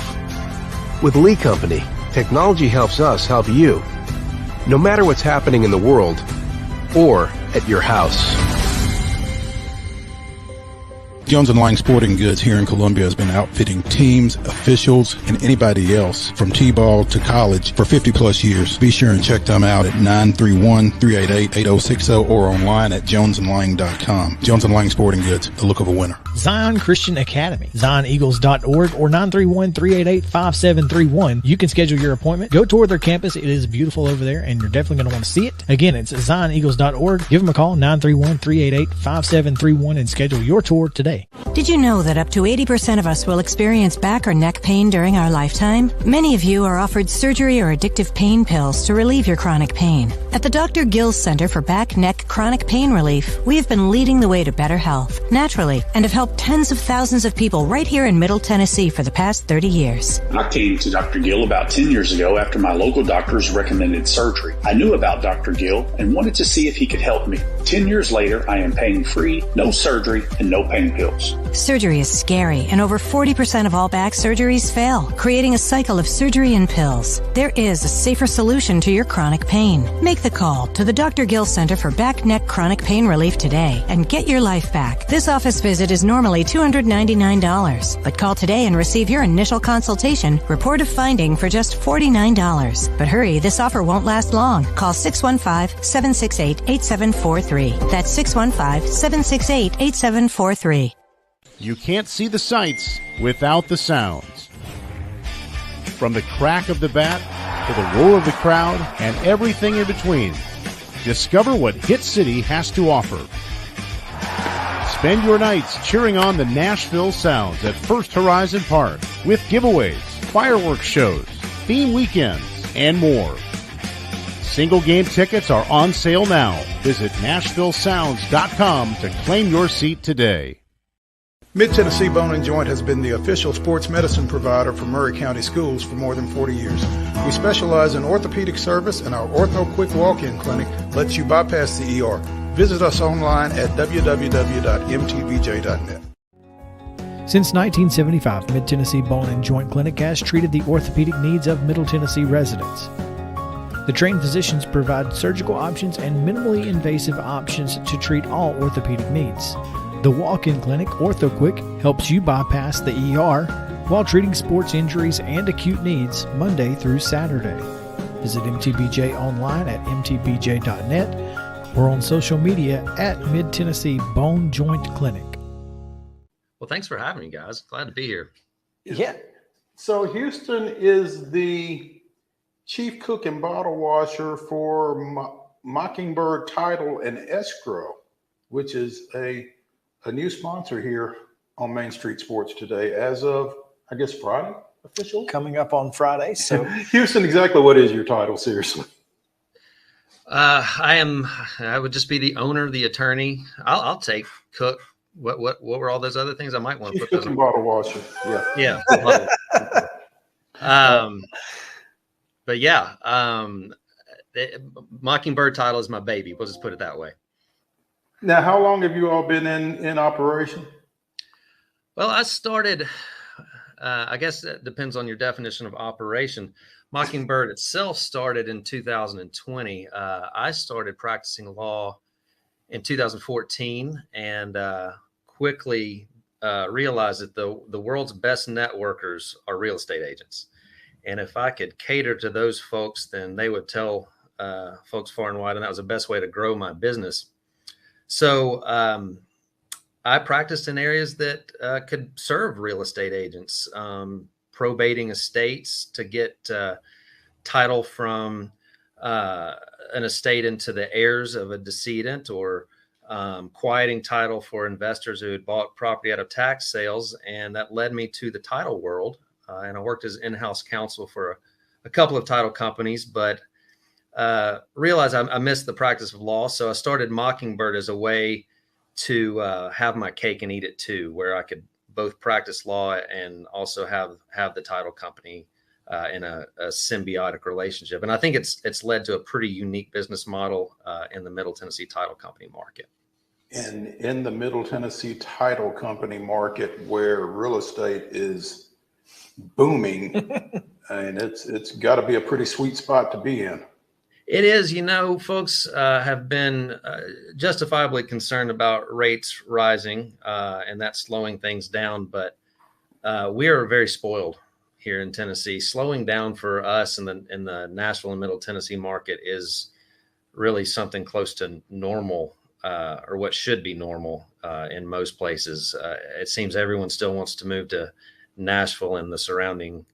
With Lee Company, technology helps us help you, no matter what's happening in the world or at your house. Jones & Lang Sporting Goods here in Columbia has been outfitting teams, officials, and anybody else from T-ball to college for 50-plus years. Be sure and check them out at 931-388-8060 or online at jonesandlang.com. Jones & Lang Sporting Goods, the look of a winner. Zion Christian Academy, ZionEagles.org or 931-388-5731. You can schedule your appointment. Go tour their campus. It is beautiful over there, and you're definitely going to want to see it. Again, it's ZionEagles.org. Give them a call, 931-388-5731, and schedule your tour today. Did you know that up to 80% of us will experience back or neck pain during our lifetime? Many of you are offered surgery or addictive pain pills to relieve your chronic pain. At the Dr. Gill Center for Back, Neck, Chronic Pain Relief, we have been leading the way to better health, naturally, and have helped tens of thousands of people right here in Middle Tennessee for the past 30 years. I came to Dr. Gill about 10 years ago after my local doctors recommended surgery. I knew about Dr. Gill and wanted to see if he could help me. 10 years later, I am pain-free, no surgery, and no pain pills. Surgery is scary, and over 40% of all back surgeries fail, creating a cycle of surgery and pills. There is a safer solution to your chronic pain. Make the call to the Dr. Gill Center for Back, Neck, Chronic Pain Relief today and get your life back. This office visit is normally $299, but call today and receive your initial consultation, report of finding for just $49. But hurry, this offer won't last long. Call 615-768-8743. That's 615-768-8743. You can't see the sights without the sounds. From the crack of the bat to the roar of the crowd and everything in between, discover what Hit City has to offer. Spend your nights cheering on the Nashville Sounds at First Horizon Park with giveaways, fireworks shows, theme weekends, and more. Single game tickets are on sale now. Visit NashvilleSounds.com to claim your seat today. Mid-Tennessee Bone and Joint has been the official sports medicine provider for Murray County Schools for more than 40 years. We specialize in orthopedic service, and our Ortho Quick Walk-In Clinic lets you bypass the ER. Visit us online at www.mtbj.net. Since 1975, Mid-Tennessee Bone and Joint Clinic has treated the orthopedic needs of Middle Tennessee residents. The trained physicians provide surgical options and minimally invasive options to treat all orthopedic needs. The walk-in clinic, OrthoQuick, helps you bypass the ER while treating sports injuries and acute needs Monday through Saturday. Visit MTBJ online at mtbj.net or on social media at Mid-Tennessee Bone Joint Clinic. Well, thanks for having me, guys. Glad to be here. Yeah. So Houston is the chief cook and bottle washer for Mockingbird Title and Escrow, which is a new sponsor here on Main Street Sports Today as of, I guess, Friday, official? Coming up on Friday. So Houston, exactly what is your title, seriously? I would just be the owner, the attorney. I'll take cook. What were all those other things? I might want to put those cook and bottle washer. Yeah. But yeah, Mockingbird Title is my baby. We'll just put it that way. Now, how long have you all been in operation? Well, I started, I guess that depends on your definition of operation. Mockingbird itself started in 2020. I started practicing law in 2014 and quickly realized that the world's best networkers are real estate agents. And if I could cater to those folks, then they would tell folks far and wide, and that was the best way to grow my business. So I practiced in areas that could serve real estate agents, probating estates to get title from an estate into the heirs of a decedent, or quieting title for investors who had bought property out of tax sales. And that led me to the title world. And I worked as in-house counsel for a couple of title companies, but realized I missed the practice of law. So I started Mockingbird as a way to have my cake and eat it too, where I could both practice law and also have the title company in a symbiotic relationship. And I think it's led to a pretty unique business model in the Middle Tennessee title company market. And in the Middle Tennessee title company market, where real estate is booming, and it's got to be a pretty sweet spot to be in. It is. Folks have been justifiably concerned about rates rising and that slowing things down. But we are very spoiled here in Tennessee. Slowing down for us in the Nashville and Middle Tennessee market is really something close to normal, or what should be normal in most places. It seems everyone still wants to move to Nashville and the surrounding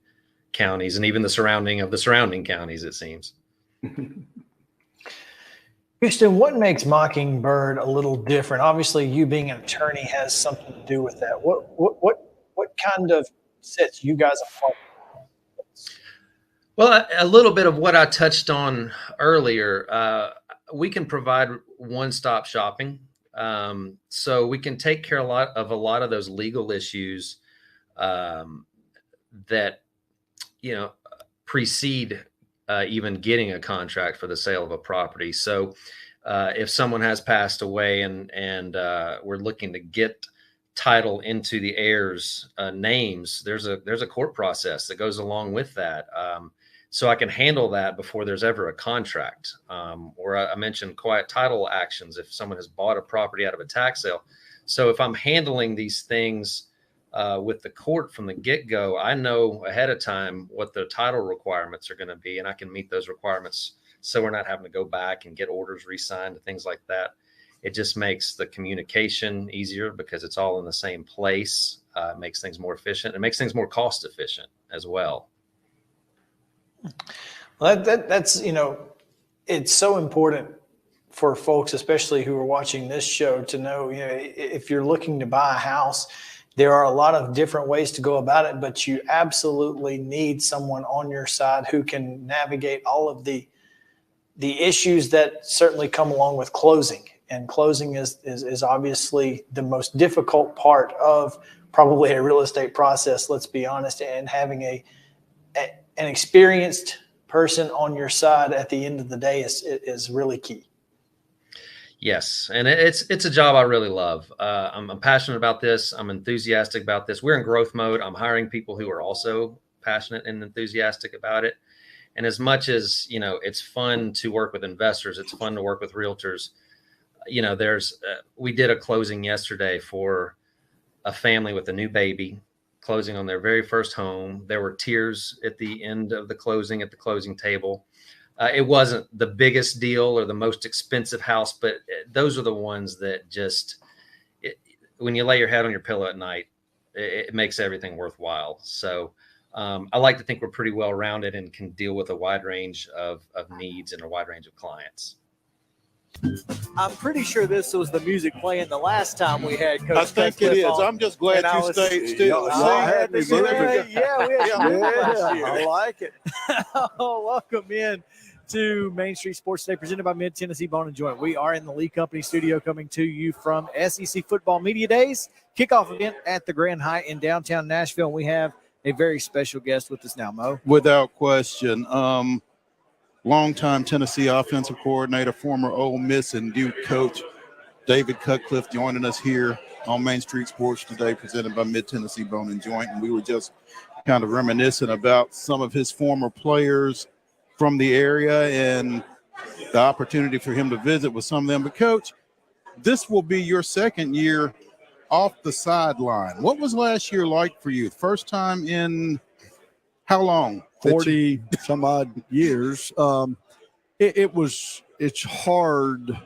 counties, and even the surrounding counties, it seems. Houston, what makes Mockingbird a little different? Obviously, you being an attorney has something to do with that. What kind of sets you guys apart? Well, a little bit of what I touched on earlier. We can provide one-stop shopping, so we can take care of a lot of those legal issues that precede even getting a contract for the sale of a property. So, if someone has passed away and we're looking to get title into the heirs' names, there's a court process that goes along with that. So I can handle that before there's ever a contract. Or I mentioned quiet title actions if someone has bought a property out of a tax sale. So if I'm handling these things with the court from the get-go, I know ahead of time what the title requirements are going to be, and I can meet those requirements. So we're not having to go back and get orders re-signed and things like that. It just makes the communication easier because it's all in the same place. It makes things more efficient. It makes things more cost efficient as well. Well, that's it's so important for folks, especially who are watching this show, to know, if you're looking to buy a house, there are a lot of different ways to go about it, but you absolutely need someone on your side who can navigate all of the issues that certainly come along with closing. And closing is obviously the most difficult part of probably a real estate process, let's be honest, and having an experienced person on your side at the end of the day is really key. Yes, and it's a job I really love. I'm passionate about this. I'm enthusiastic about this. We're in growth mode. I'm hiring people who are also passionate and enthusiastic about it. And as much as, it's fun to work with investors, it's fun to work with realtors. We did a closing yesterday for a family with a new baby, closing on their very first home. There were tears at the end of the closing at the closing table. It wasn't the biggest deal or the most expensive house, but those are the ones that just, when you lay your head on your pillow at night, it makes everything worthwhile. So I like to think we're pretty well rounded and can deal with a wide range of needs and a wide range of clients. I'm pretty sure this was the music playing the last time we had Coach I think it is. I'm just glad you stayed still. I like it. Welcome in to Main Street Sports Today, presented by Mid-Tennessee Bone and Joint. We are in the Lee Company studio, coming to you from SEC Football Media Days kickoff event at the Grand Hyatt in downtown Nashville. And we have a very special guest with us now, Mo. Without question. Longtime Tennessee offensive coordinator, former Ole Miss and Duke coach, David Cutcliffe, joining us here on Main Street Sports Today, presented by Mid-Tennessee Bone and Joint. And we were just kind of reminiscing about some of his former players from the area and the opportunity for him to visit with some of them. But, Coach, this will be your second year off the sideline. What was last year like for you? First time in how long? 40 some odd years. It's hard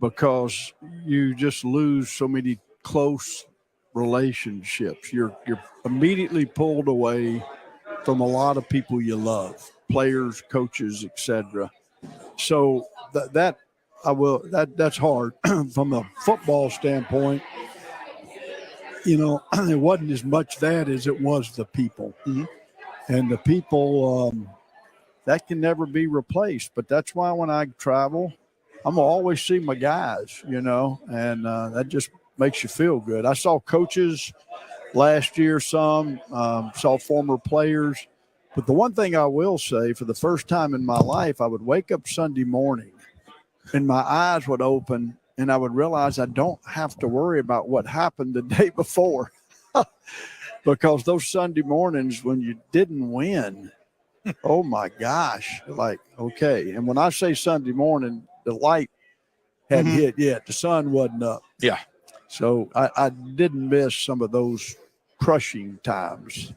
because you just lose so many close relationships. You're immediately pulled away from a lot of people you love, players, coaches, etc. So that's hard from a football standpoint. It wasn't as much that as it was the people. Mm-hmm. And the people, that can never be replaced. But that's why when I travel, I'm going to always see my guys, and that just makes you feel good. I saw coaches last year, saw former players. But the one thing I will say, for the first time in my life, I would wake up Sunday morning and my eyes would open and I would realize I don't have to worry about what happened the day before. Because those Sunday mornings when you didn't win, oh my gosh, okay. And when I say Sunday morning, the light hadn't hit yet. The sun wasn't up. Yeah. So I didn't miss some of those crushing times.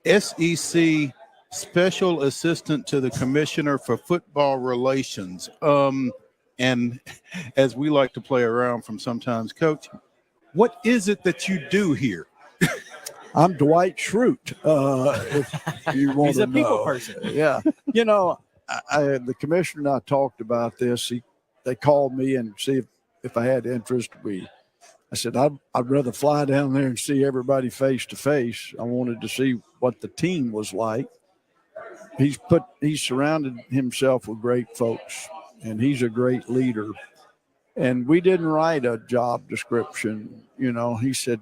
SEC Special Assistant to the Commissioner for Football Relations. And as we like to play around from sometimes, Coach, what is it that you do here? I'm Dwight Schrute. If you want He's to a people know. person. Yeah. The commissioner and I talked about this. They called me and see if I had interest. I said, I'd rather fly down there and see everybody face to face. I wanted to see what the team was like. he's surrounded himself with great folks, and he's a great leader. And we didn't write a job description. You know, he said,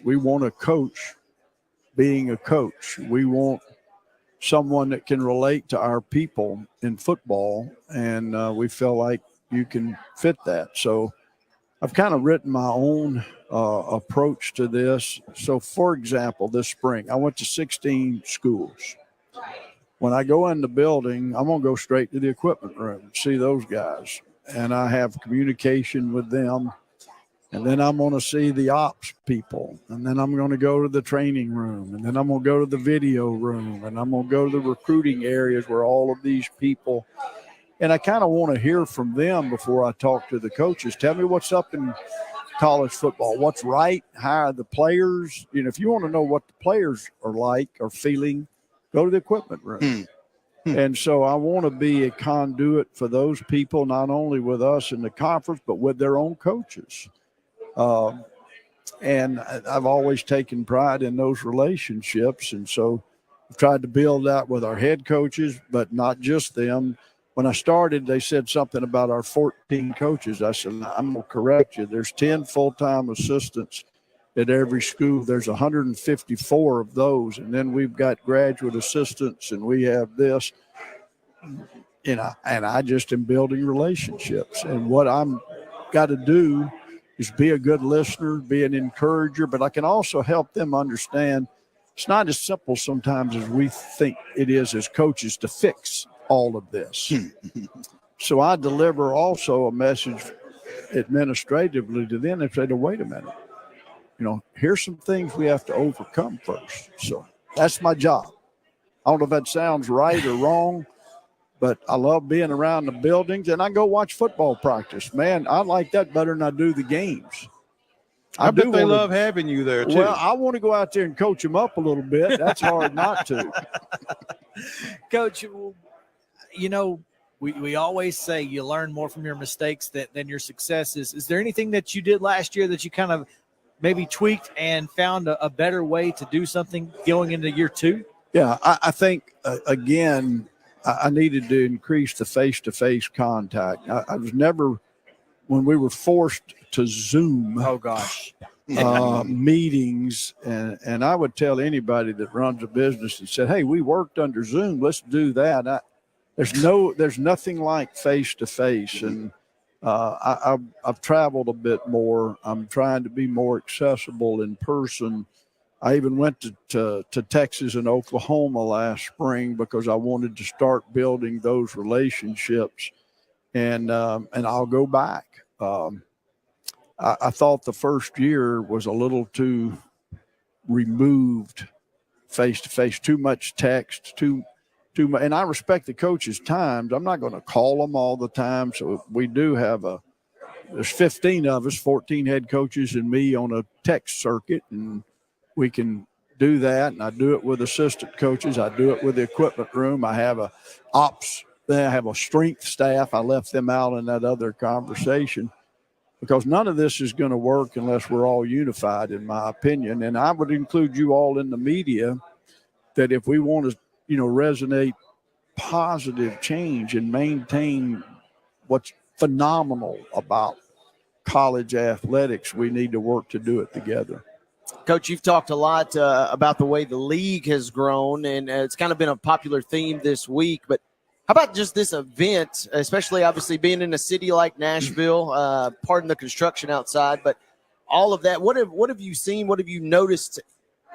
we want a coach being a coach. We want someone that can relate to our people in football, and we feel like you can fit that. So I've kind of written my own approach to this. So, for example, this spring, I went to 16 schools. When I go in the building, I'm going to go straight to the equipment room and see those guys. And I have communication with them. And then I'm going to see the ops people. And then I'm going to go to the training room. And then I'm going to go to the video room. And I'm going to go to the recruiting areas where all of these people. And I kind of want to hear from them before I talk to the coaches. Tell me what's up in college football. What's right? How are the players? You know, if you want to know what the players are like or feeling, go to the equipment room. And so I want to be a conduit for those people, not only with us in the conference, but with their own coaches. And I've always taken pride in those relationships. And so I've tried to build that with our head coaches, but not just them. When I started, they said something about our 14 coaches. I said, I'm going to correct you. There's 10 full-time assistants at every school. There's 154 of those. And then we've got graduate assistants, and we have this. You know, and I just am building relationships. And what I'm got to do is be a good listener, be an encourager, but I can also help them understand it's not as simple sometimes as we think it is as coaches to fix all of this. So I deliver also a message administratively to them and say, wait a minute, you know, here's some things we have to overcome first. So that's my job. I don't know if that sounds right or wrong, but I love being around the buildings, and I go watch football practice. Man, I like that better than I do the games. I bet they love having you there, too. Well, I want to go out there and coach them up a little bit. That's hard not to. Coach, you know, we always say you learn more from your mistakes than your successes. Is there anything that you did last year that you kind of maybe tweaked and found a better way to do something going into year two? Yeah, I think, again, I needed to increase the face-to-face contact. I was never, when we were forced to Zoom. Oh, gosh. Meetings, and I would tell anybody that runs a business and said, hey, we worked under Zoom, let's do that. There's nothing like face-to-face, and I've traveled a bit more. I'm trying to be more accessible in person. I even went to Texas and Oklahoma last spring because I wanted to start building those relationships, and I'll go back. I thought the first year was a little too removed face-to-face, too much text, too much. And I respect the coaches' times. I'm not going to call them all the time. So we do have there's 15 of us, 14 head coaches and me on a text circuit, and we can do that. And I do it with assistant coaches. I do it with the equipment room. I have a ops. Then I have a strength staff. I left them out in that other conversation because none of this is going to work unless we're all unified, in my opinion. And I would include you all in the media that if we want to, resonate positive change and maintain what's phenomenal about college athletics, we need to work to do it together. Coach, you've talked a lot about the way the league has grown, and it's kind of been a popular theme this week. But how about just this event, especially obviously being in a city like Nashville, pardon the construction outside, but all of that. What have you seen? What have you noticed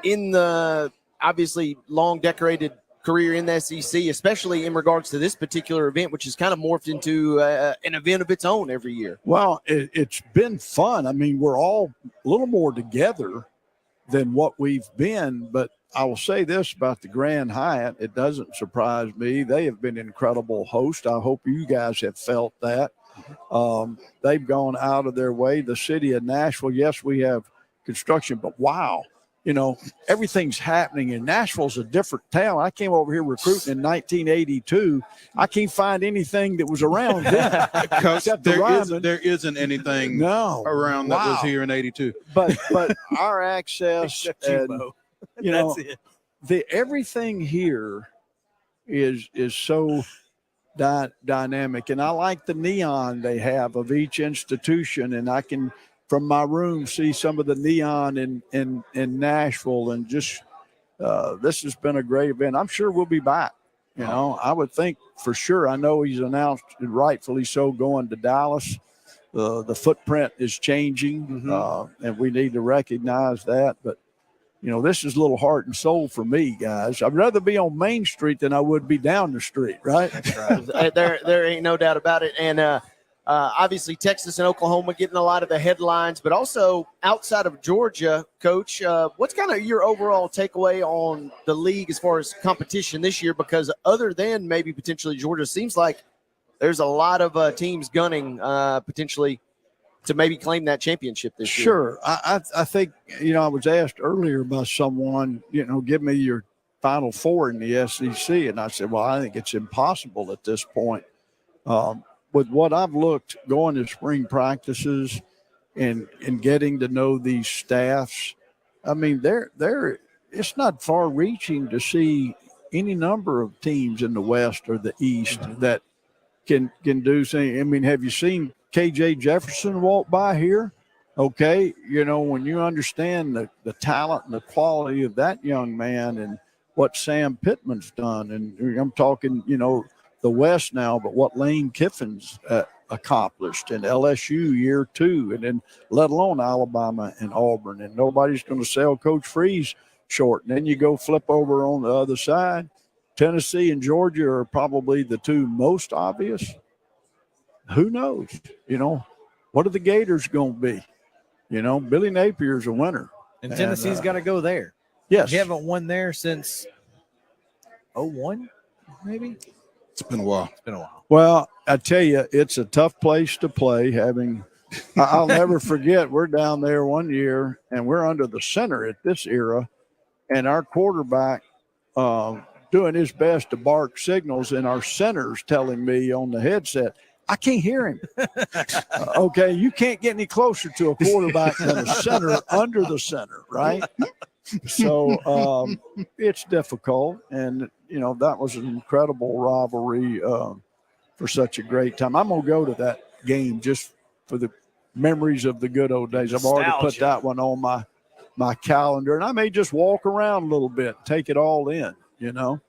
in the obviously long decorated career in the SEC, especially in regards to this particular event, which has kind of morphed into an event of its own every year? Well, it's been fun. I mean, we're all a little more together than what we've been, but I will say this about the Grand Hyatt. It doesn't surprise me. They have been incredible hosts. I hope you guys have felt that. They've gone out of their way. The city of Nashville, yes, we have construction, but wow, everything's happening. And Nashville's a different town. I came over here recruiting in 1982. I can't find anything that was around then. There isn't anything around that was here in 82. But our access, and, That's it. everything here is so dynamic. And I like the neon they have of each institution. And I can, from my room, see some of the neon in Nashville. And just this has been a great event. I'm sure we'll be back. You know, I would think for sure. I know he's announced, rightfully so, going to Dallas. The footprint is changing, and we need to recognize that. But, you know, this is a little heart and soul for me, guys. I'd rather be on Main Street than I would be down the street, right? That's right. There ain't no doubt about it. And obviously Texas and Oklahoma getting a lot of the headlines, but also outside of Georgia, Coach, what's kind of your overall takeaway on the league as far as competition this year? Because other than maybe potentially Georgia, seems like there's a lot of teams gunning potentially to maybe claim that championship this year. Sure. I think, you know, I was asked earlier by someone, you know, give me your Final Four in the SEC. And I said, well, I think it's impossible at this point. With what I've looked going to spring practices and getting to know these staffs, I mean, it's not far reaching to see any number of teams in the West or the East that can do something. I mean, have you seen KJ Jefferson walk by here? Okay. You know, when you understand the talent and the quality of that young man and what Sam Pittman's done, and I'm talking, you know, the West now, but what Lane Kiffin's accomplished in LSU year 2, and then let alone Alabama and Auburn, and nobody's going to sell Coach Freeze short. And then you go flip over on the other side. Tennessee and Georgia are probably the two most obvious. Who knows? You know, what are the Gators going to be? You know, Billy Napier's a winner. And Tennessee's got to go there. Yes. You haven't won there since 01, maybe? It's been a while. It's been a while. Well, I tell you, it's a tough place to play. I'll never forget, we're down there one year, and we're under the center at this era, and our quarterback doing his best to bark signals, and our center's telling me on the headset, I can't hear him. Okay, you can't get any closer to a quarterback than a center under the center, right? So it's difficult, and you know that was an incredible rivalry for such a great time. I'm gonna go to that game just for the memories of the good old days. I've already put that one on my calendar, and I may just walk around a little bit, take it all in. You know.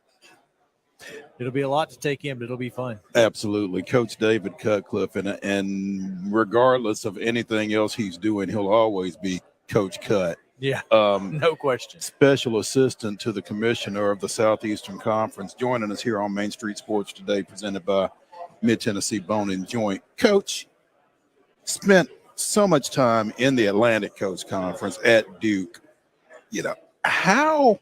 It'll be a lot to take in, but it'll be fun. Absolutely. Coach David Cutcliffe, and regardless of anything else he's doing, he'll always be Coach Cut. Yeah, no question. Special assistant to the commissioner of the Southeastern Conference, joining us here on Main Street Sports today, presented by Mid-Tennessee Bone and Joint. Coach, spent so much time in the Atlantic Coast Conference at Duke. You know, how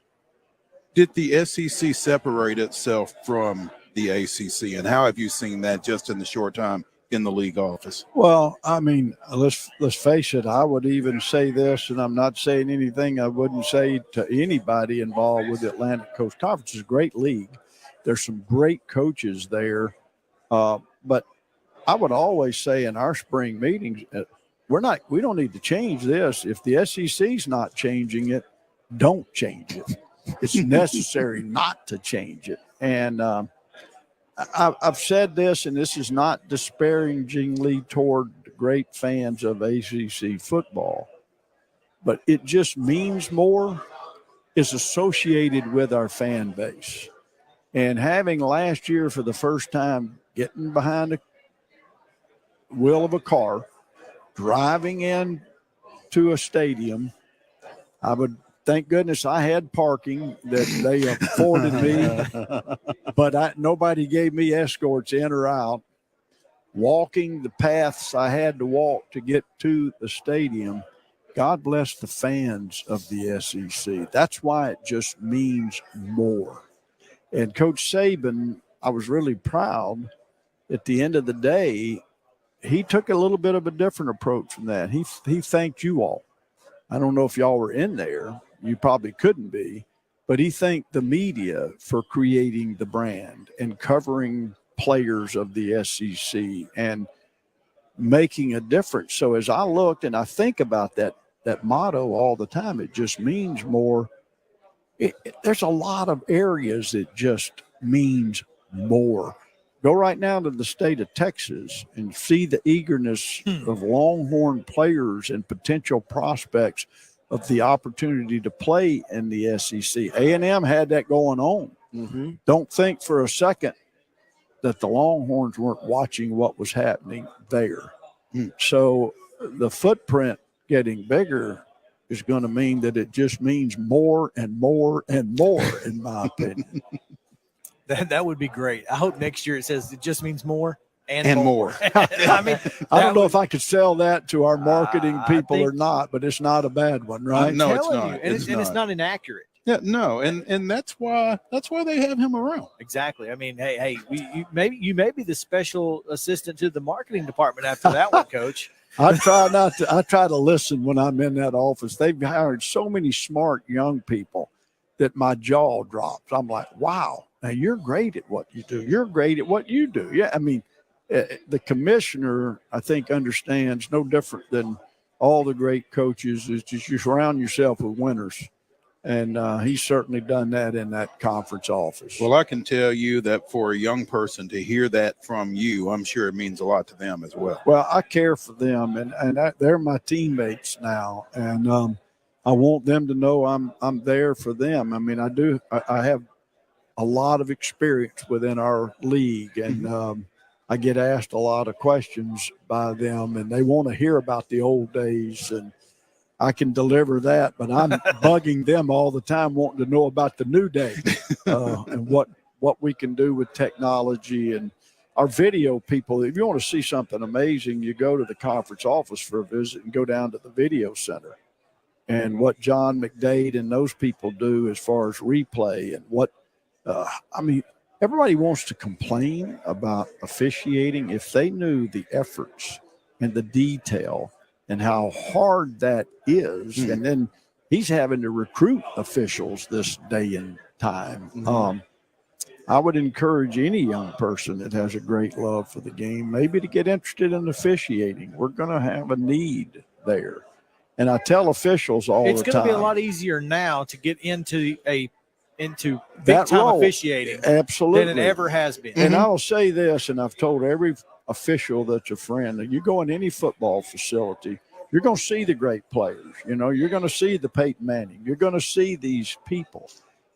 did the SEC separate itself from the ACC, and how have you seen that just in the short time in the league office? Well, I mean, let's face it. I would even say this, and I'm not saying anything I wouldn't say to anybody involved with the Atlantic Coast Conference. It's a great league. There's some great coaches there, but I would always say in our spring meetings, we don't need to change this. If the SEC's not changing it, don't change it. It's necessary not to change it. And I've said this, and this is not disparagingly toward great fans of ACC football, but it just means more, is associated with our fan base. And having last year for the first time, getting behind the wheel of a car, driving in to a stadium, I would thank goodness I had parking that they afforded me, but nobody gave me escorts in or out. Walking the paths I had to walk to get to the stadium, God bless the fans of the SEC. That's why it just means more. And Coach Saban, I was really proud. At the end of the day, he took a little bit of a different approach from that. He thanked you all. I don't know if y'all were in there. You probably couldn't be, but he thanked the media for creating the brand and covering players of the SEC and making a difference. So as I looked and I think about that motto all the time, it just means more. There's a lot of areas that just means more. Go right now to the state of Texas and see the eagerness of Longhorn players and potential prospects of the opportunity to play in the SEC. A&M had that going on. Mm-hmm. Don't think for a second that the Longhorns weren't watching what was happening there. So the footprint getting bigger is going to mean that it just means more and more and more, in my opinion. That would be great. I hope next year it says it just means more and more. I mean, I don't know if I could sell that to our marketing people or not, but it's not a bad one, right? No, it's telling not. you, and it's not inaccurate. Yeah, no, and that's why they have him around. Exactly. I mean, hey, you may be the special assistant to the marketing department after that one, Coach. I try to listen when I'm in that office. They've hired so many smart young people that my jaw drops. I'm like, wow, now you're great at what you do. You're great at what you do. Yeah, I mean, the commissioner, I think, understands no different than all the great coaches is just you surround yourself with winners. And he's certainly done that in that conference office. Well, I can tell you that for a young person to hear that from you, I'm sure it means a lot to them as well. Well, I care for them, and they're my teammates now, and I want them to know I'm there for them. I mean, I do. I have a lot of experience within our league, and I get asked a lot of questions by them, and they want to hear about the old days, and I can deliver that, but I'm bugging them all the time, wanting to know about the new day and what we can do with technology and our video people. If you want to see something amazing, you go to the conference office for a visit and go down to the video center. And what John McDade and those people do as far as replay and what I mean, everybody wants to complain about officiating. If they knew the efforts and the detail and how hard that is. And then he's having to recruit officials this day and time. I would encourage any young person that has a great love for the game, maybe to get interested in officiating. We're going to have a need there. And I tell officials all the time. It's going to be a lot easier now to get into big that time role, officiating absolutely, than it ever has been. And I'll say this, and I've told every official that's a friend, you go in any football facility, you're going to see the great players. You know, you're going to see the Peyton Manning. You're going to see these people.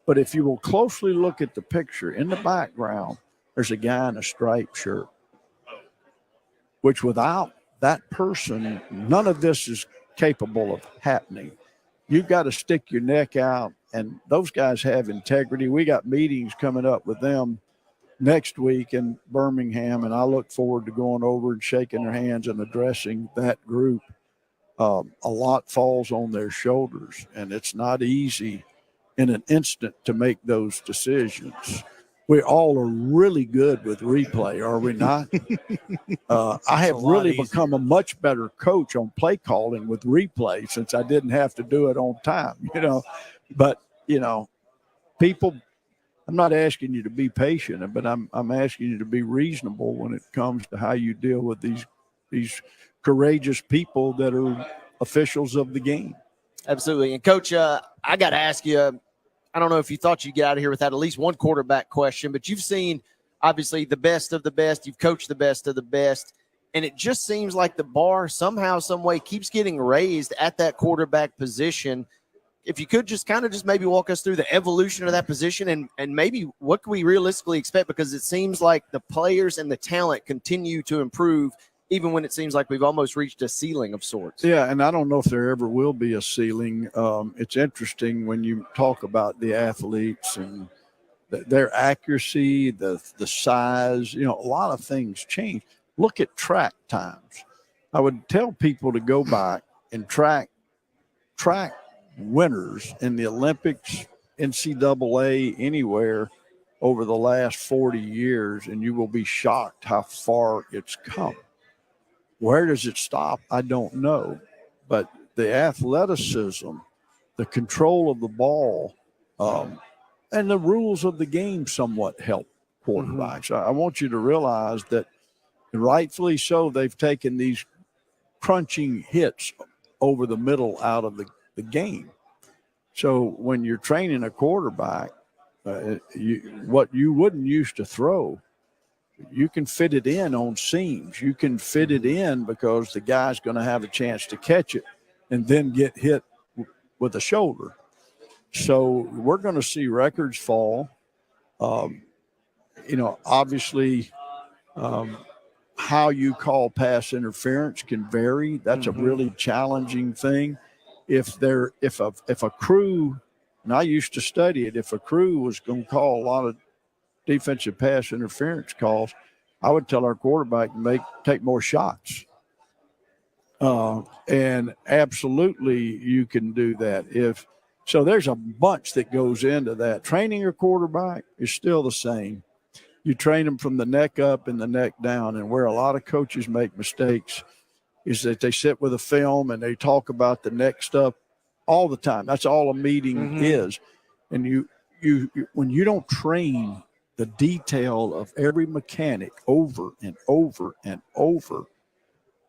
But if you will closely look at the picture, in the background, there's a guy in a striped shirt, which without that person, none of this is capable of happening. You've got to stick your neck out, and those guys have integrity. We got meetings coming up with them next week in Birmingham, and I look forward to going over and shaking their hands and addressing that group. A lot falls on their shoulders, and it's not easy in an instant to make those decisions. We all are really good with replay, are we not? I have really become a much better coach on play calling with replay since I didn't have to do it on time, you know. But, you know, people, I'm not asking you to be patient, but I'm asking you to be reasonable when it comes to how you deal with these courageous people that are officials of the game. Absolutely. And Coach, I got to ask you, I don't know if you thought you'd get out of here without at least one quarterback question, but you've seen obviously the best of the best. You've coached the best of the best. And it just seems like the bar somehow, some way keeps getting raised at that quarterback position. If you could just maybe walk us through the evolution of that position and maybe what can we realistically expect, because it seems like the players and the talent continue to improve even when it seems like we've almost reached a ceiling of sorts. Yeah, and I don't know if there ever will be a ceiling. It's interesting when you talk about the athletes and their accuracy, the size, you know, a lot of things change. Look at track times. I would tell people to go back and track winners in the Olympics, NCAA, anywhere over the last 40 years, and you will be shocked how far it's come. Where does it stop? I don't know. But the athleticism, the control of the ball, and the rules of the game somewhat help quarterbacks. I want you to realize that, rightfully so, they've taken these crunching hits over the middle out of the game. So when you're training a quarterback, what you wouldn't used to throw, you can fit it in on seams. You can fit it in because the guy's going to have a chance to catch it and then get hit with a shoulder. So we're going to see records fall. Obviously, how you call pass interference can vary. That's a really challenging thing. If a crew, and I used to study it, if a crew was going to call a lot of defensive pass interference calls, I would tell our quarterback to take more shots. And absolutely you can do that. So there's a bunch that goes into that. Training your quarterback is still the same. You train them from the neck up and the neck down. And where a lot of coaches make mistakes is that they sit with a film and they talk about the neck stuff all the time. That's all a meeting is. And you when you don't train the detail of every mechanic over and over and over,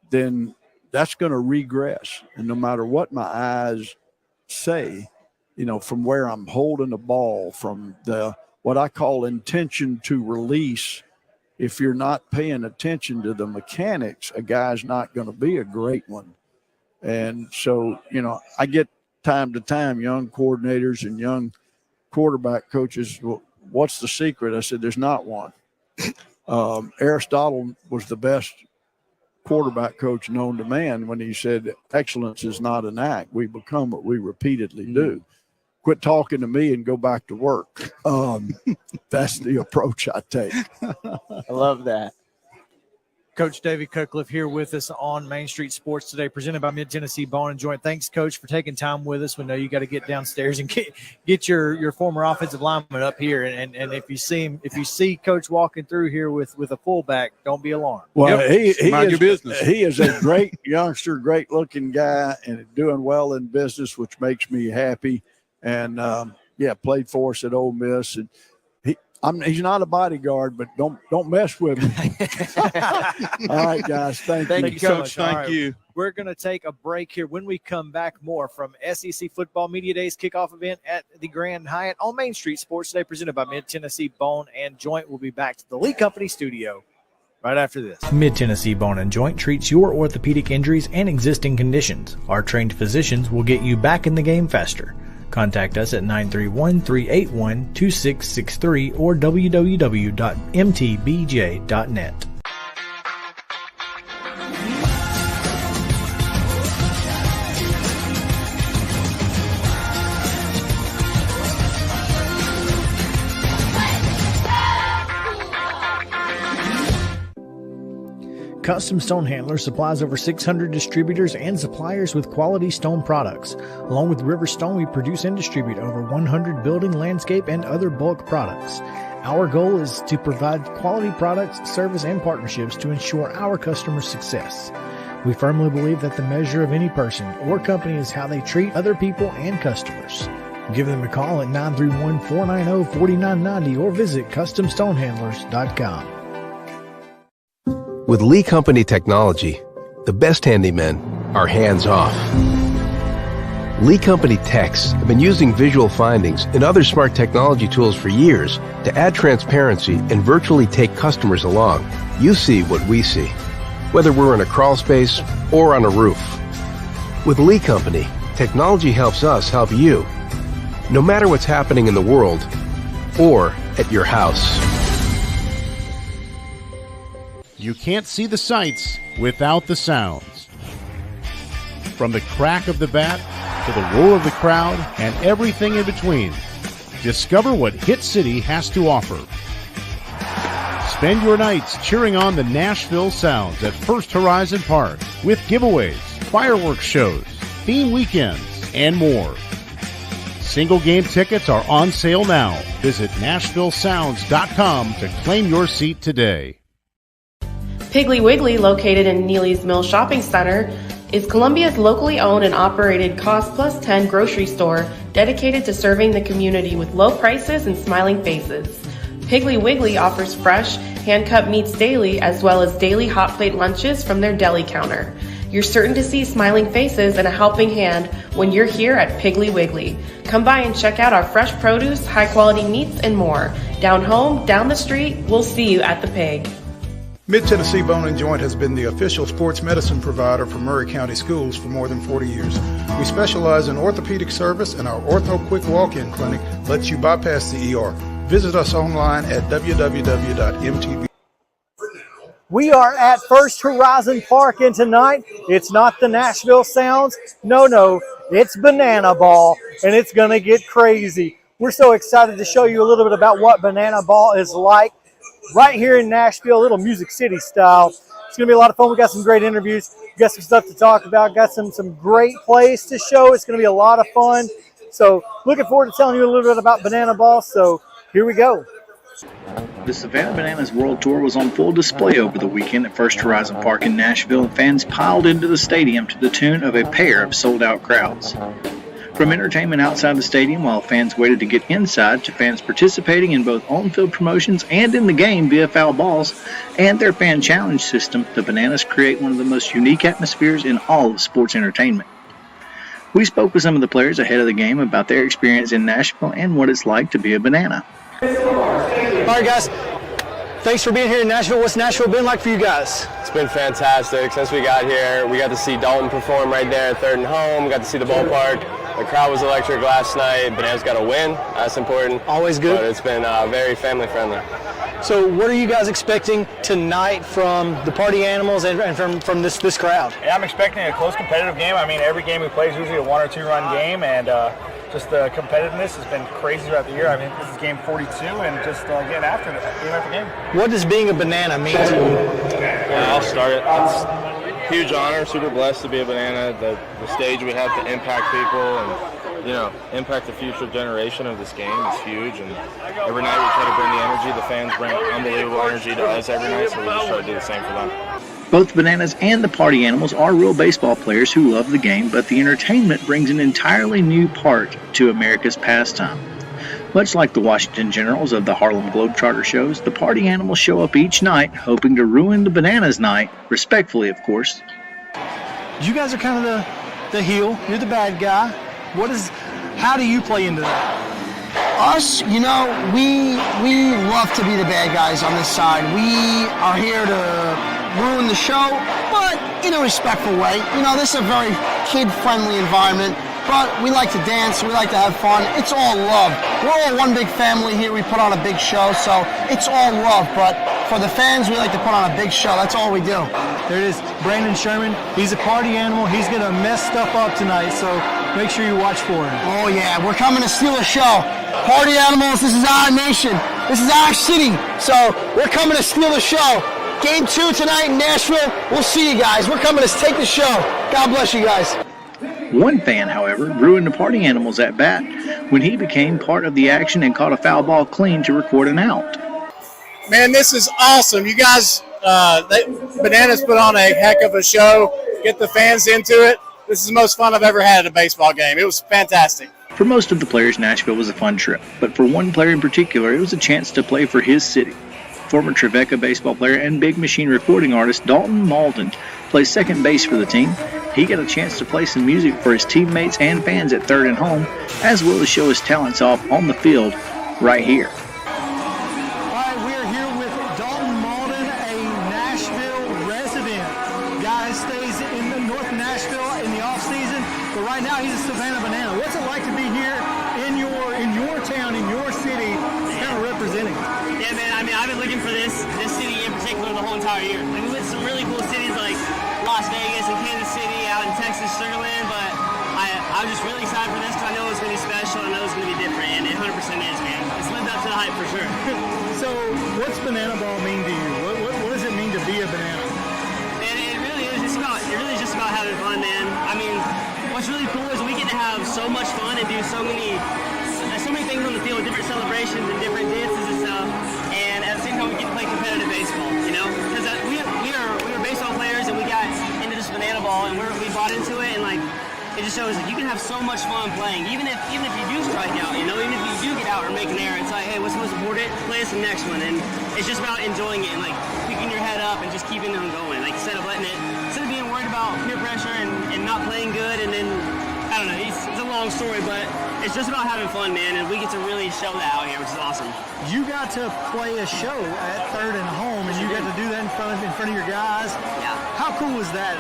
then that's going to regress. And no matter what my eyes say, from where I'm holding the ball, from what I call intention to release, if you're not paying attention to the mechanics, a guy's not going to be a great one. And so, I get time to time young coordinators and young quarterback coaches, well, what's the secret? I said, there's not one. Aristotle was the best quarterback coach known to man when he said, excellence is not an act. We become what we repeatedly do. Quit talking to me and go back to work. That's the approach I take. I love that. Coach Davey Cutcliffe here with us on Main Street Sports today, presented by Mid-Tennessee Bone and Joint. Thanks, Coach, for taking time with us. We know you got to get downstairs and get your former offensive lineman up here. And if you see Coach walking through here with a fullback, don't be alarmed. Well, mind your business. He is a great youngster, great looking guy, and doing well in business, which makes me happy. And played for us at Ole Miss, and he's not a bodyguard, but don't mess with me. All right, guys. Thank you, Coach. Thank you. We're going to take a break here. When we come back, more from SEC Football Media Days kickoff event at the Grand Hyatt on Main Street Sports Today, presented by Mid-Tennessee Bone and Joint. We'll be back to the Lee Company studio right after this. Mid-Tennessee Bone and Joint treats your orthopedic injuries and existing conditions. Our trained physicians will get you back in the game faster. Contact us at 931-381-2663 or www.mtbj.net. Custom Stone Handler supplies over 600 distributors and suppliers with quality stone products. Along with River Stone, we produce and distribute over 100 building, landscape, and other bulk products. Our goal is to provide quality products, service, and partnerships to ensure our customers' success. We firmly believe that the measure of any person or company is how they treat other people and customers. Give them a call at 931-490-4990 or visit CustomStonehandlers.com. With Lee Company technology, the best handymen are hands-off. Lee Company techs have been using visual findings and other smart technology tools for years to add transparency and virtually take customers along. You see what we see, whether we're in a crawl space or on a roof. With Lee Company, technology helps us help you, no matter what's happening in the world or at your house. You can't see the sights without the sounds. From the crack of the bat to the roar of the crowd and everything in between, discover what Hit City has to offer. Spend your nights cheering on the Nashville Sounds at First Horizon Park with giveaways, fireworks shows, theme weekends, and more. Single game tickets are on sale now. Visit NashvilleSounds.com to claim your seat today. Piggly Wiggly, located in Neely's Mill Shopping Center, is Columbia's locally owned and operated Cost Plus 10 grocery store dedicated to serving the community with low prices and smiling faces. Piggly Wiggly offers fresh, hand-cut meats daily, as well as daily hot plate lunches from their deli counter. You're certain to see smiling faces and a helping hand when you're here at Piggly Wiggly. Come by and check out our fresh produce, high-quality meats, and more. Down home, down the street, we'll see you at the Pig. Mid-Tennessee Bone and Joint has been the official sports medicine provider for Murray County Schools for more than 40 years. We specialize in orthopedic service, and our Ortho Quick Walk-In Clinic lets you bypass the ER. Visit us online at www.mtb. We are at First Horizon Park, and tonight it's not the Nashville Sounds. No, it's Banana Ball, and it's going to get crazy. We're so excited to show you a little bit about what Banana Ball is like right here in Nashville, a little Music City style. It's going to be a lot of fun. We got some great interviews. We got some stuff to talk about. Got some great plays to show. It's going to be a lot of fun. So looking forward to telling you a little bit about Banana Ball. So here we go. The Savannah Bananas World Tour was on full display over the weekend at First Horizon Park in Nashville, and fans piled into the stadium to the tune of a pair of sold-out crowds. From entertainment outside the stadium while fans waited to get inside, to fans participating in both on-field promotions and in the game via foul balls and their fan challenge system, the Bananas create one of the most unique atmospheres in all of sports entertainment. We spoke with some of the players ahead of the game about their experience in Nashville and what it's like to be a Banana. All right, guys. Thanks for being here in Nashville. What's Nashville been like for you guys? It's been fantastic. Since we got here, we got to see Dalton perform right there at Third and Home. We got to see the ballpark. The crowd was electric last night. Bananas got a win. That's important. Always good. But it's been very family friendly. So what are you guys expecting tonight from the Party Animals and from this crowd? Yeah, I'm expecting a close competitive game. I mean, every game we play is usually a 1 or 2 run game, and just the competitiveness has been crazy throughout the year. I mean, this is game 42, and just getting after it, game after game. What does being a Banana mean to you? Yeah, I'll start it. It's a huge honor, super blessed to be a Banana. The stage we have to impact people and, impact the future generation of this game is huge. And every night we try to bring the energy. The fans bring unbelievable energy to us every night, so we just try to do the same for them. Both Bananas and the Party Animals are real baseball players who love the game, but the entertainment brings an entirely new part to America's pastime. Much like the Washington Generals of the Harlem Globetrotter shows, the Party Animals show up each night hoping to ruin the Bananas' night, respectfully, of course. You guys are kind of the heel. You're the bad guy. How do you play into that? Us, we love to be the bad guys on this side. We are here to ruin the show, but in a respectful way. This is a very kid-friendly environment, but we like to dance, we like to have fun. It's all love. We're all one big family here. We put on a big show, so it's all love. But for the fans, we like to put on a big show. That's all we do. There it is, Brandon Sherman. He's a Party Animal. He's going to mess stuff up tonight, so make sure you watch for him. Oh, yeah, we're coming to steal a show. Party Animals, this is our nation. This is our city. So we're coming to steal the show. Game 2 tonight in Nashville. We'll see you guys. We're coming to take the show. God bless you guys. One fan, however, ruined the Party Animals at bat when he became part of the action and caught a foul ball clean to record an out. Man, this is awesome. You guys, Bananas put on a heck of a show. Get the fans into it. This is the most fun I've ever had at a baseball game. It was fantastic. For most of the players, Nashville was a fun trip, but for one player in particular, it was a chance to play for his city. Former Trevecca baseball player and Big Machine recording artist Dalton Malden plays second base for the team. He got a chance to play some music for his teammates and fans at Third and Home, as well as show his talents off on the field right here. All right, we are here with Dalton Malden, a Nashville resident. Guy stays in North Nashville in the off season, but right now he's a Savannah Banana. What's it like to be here in your town, in your city, kind of representing? Yeah, man, I mean, I've been looking for this city in particular the whole entire year. Like, we went to some really cool cities like Las Vegas and Kansas City, out in Texas, Sugarland, but I was just really excited for this because I know it's going to be special, I know it's going to be different, and it 100% is, man. It's lived up to the hype for sure. So, what's Banana Ball mean to you? What does it mean to be a Banana? And it really is just about having fun, man. I mean, what's really cool is we get to have so much fun and do so many things on the field, different celebrations and different dances and stuff, and at the same time we get to play competitive baseball, because we are baseball players and we got into this Banana Ball and we bought into it, and like it just shows that you can have so much fun playing, even if you do strike out, even if you do get out or make an error. It's like, hey, what's the most important? Play us the next one, and it's just about enjoying it, and like we keeping your head up and just keeping on going. Like instead of being worried about peer pressure and not playing good, and then I don't know. It's a long story, but it's just about having fun, man. And we get to really show that out here, which is awesome. You got to play a show at third and home, and you got to do that in front of your guys. Yeah. How cool was that?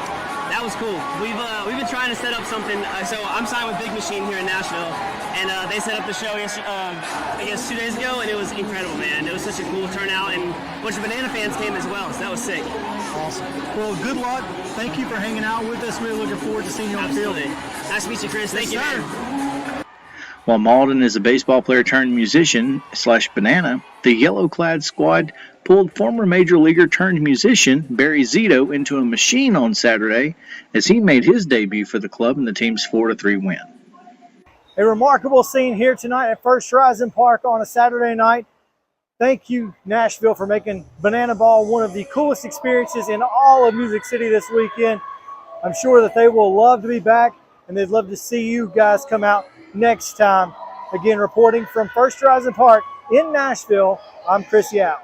That was cool. We've been trying to set up something. So I'm signed with Big Machine here in Nashville, and they set up the show I guess 2 days ago, and it was incredible, man. It was such a cool turnout, and a bunch of Banana fans came as well, so that was sick. Awesome. Well, good luck. Thank you for hanging out with us. We're looking forward to seeing you on the field. Nice to meet you, Chris. Thank you, man. While Malden is a baseball player turned musician / banana, the yellow-clad squad pulled former major leaguer turned musician Barry Zito into a machine on Saturday as he made his debut for the club in the team's 4-3 win. A remarkable scene here tonight at First Horizon Park on a Saturday night. Thank you, Nashville, for making Banana Ball one of the coolest experiences in all of Music City this weekend. I'm sure that they will love to be back, and they'd love to see you guys come out next time. Again, reporting from First Horizon Park in Nashville, I'm Chris Yao.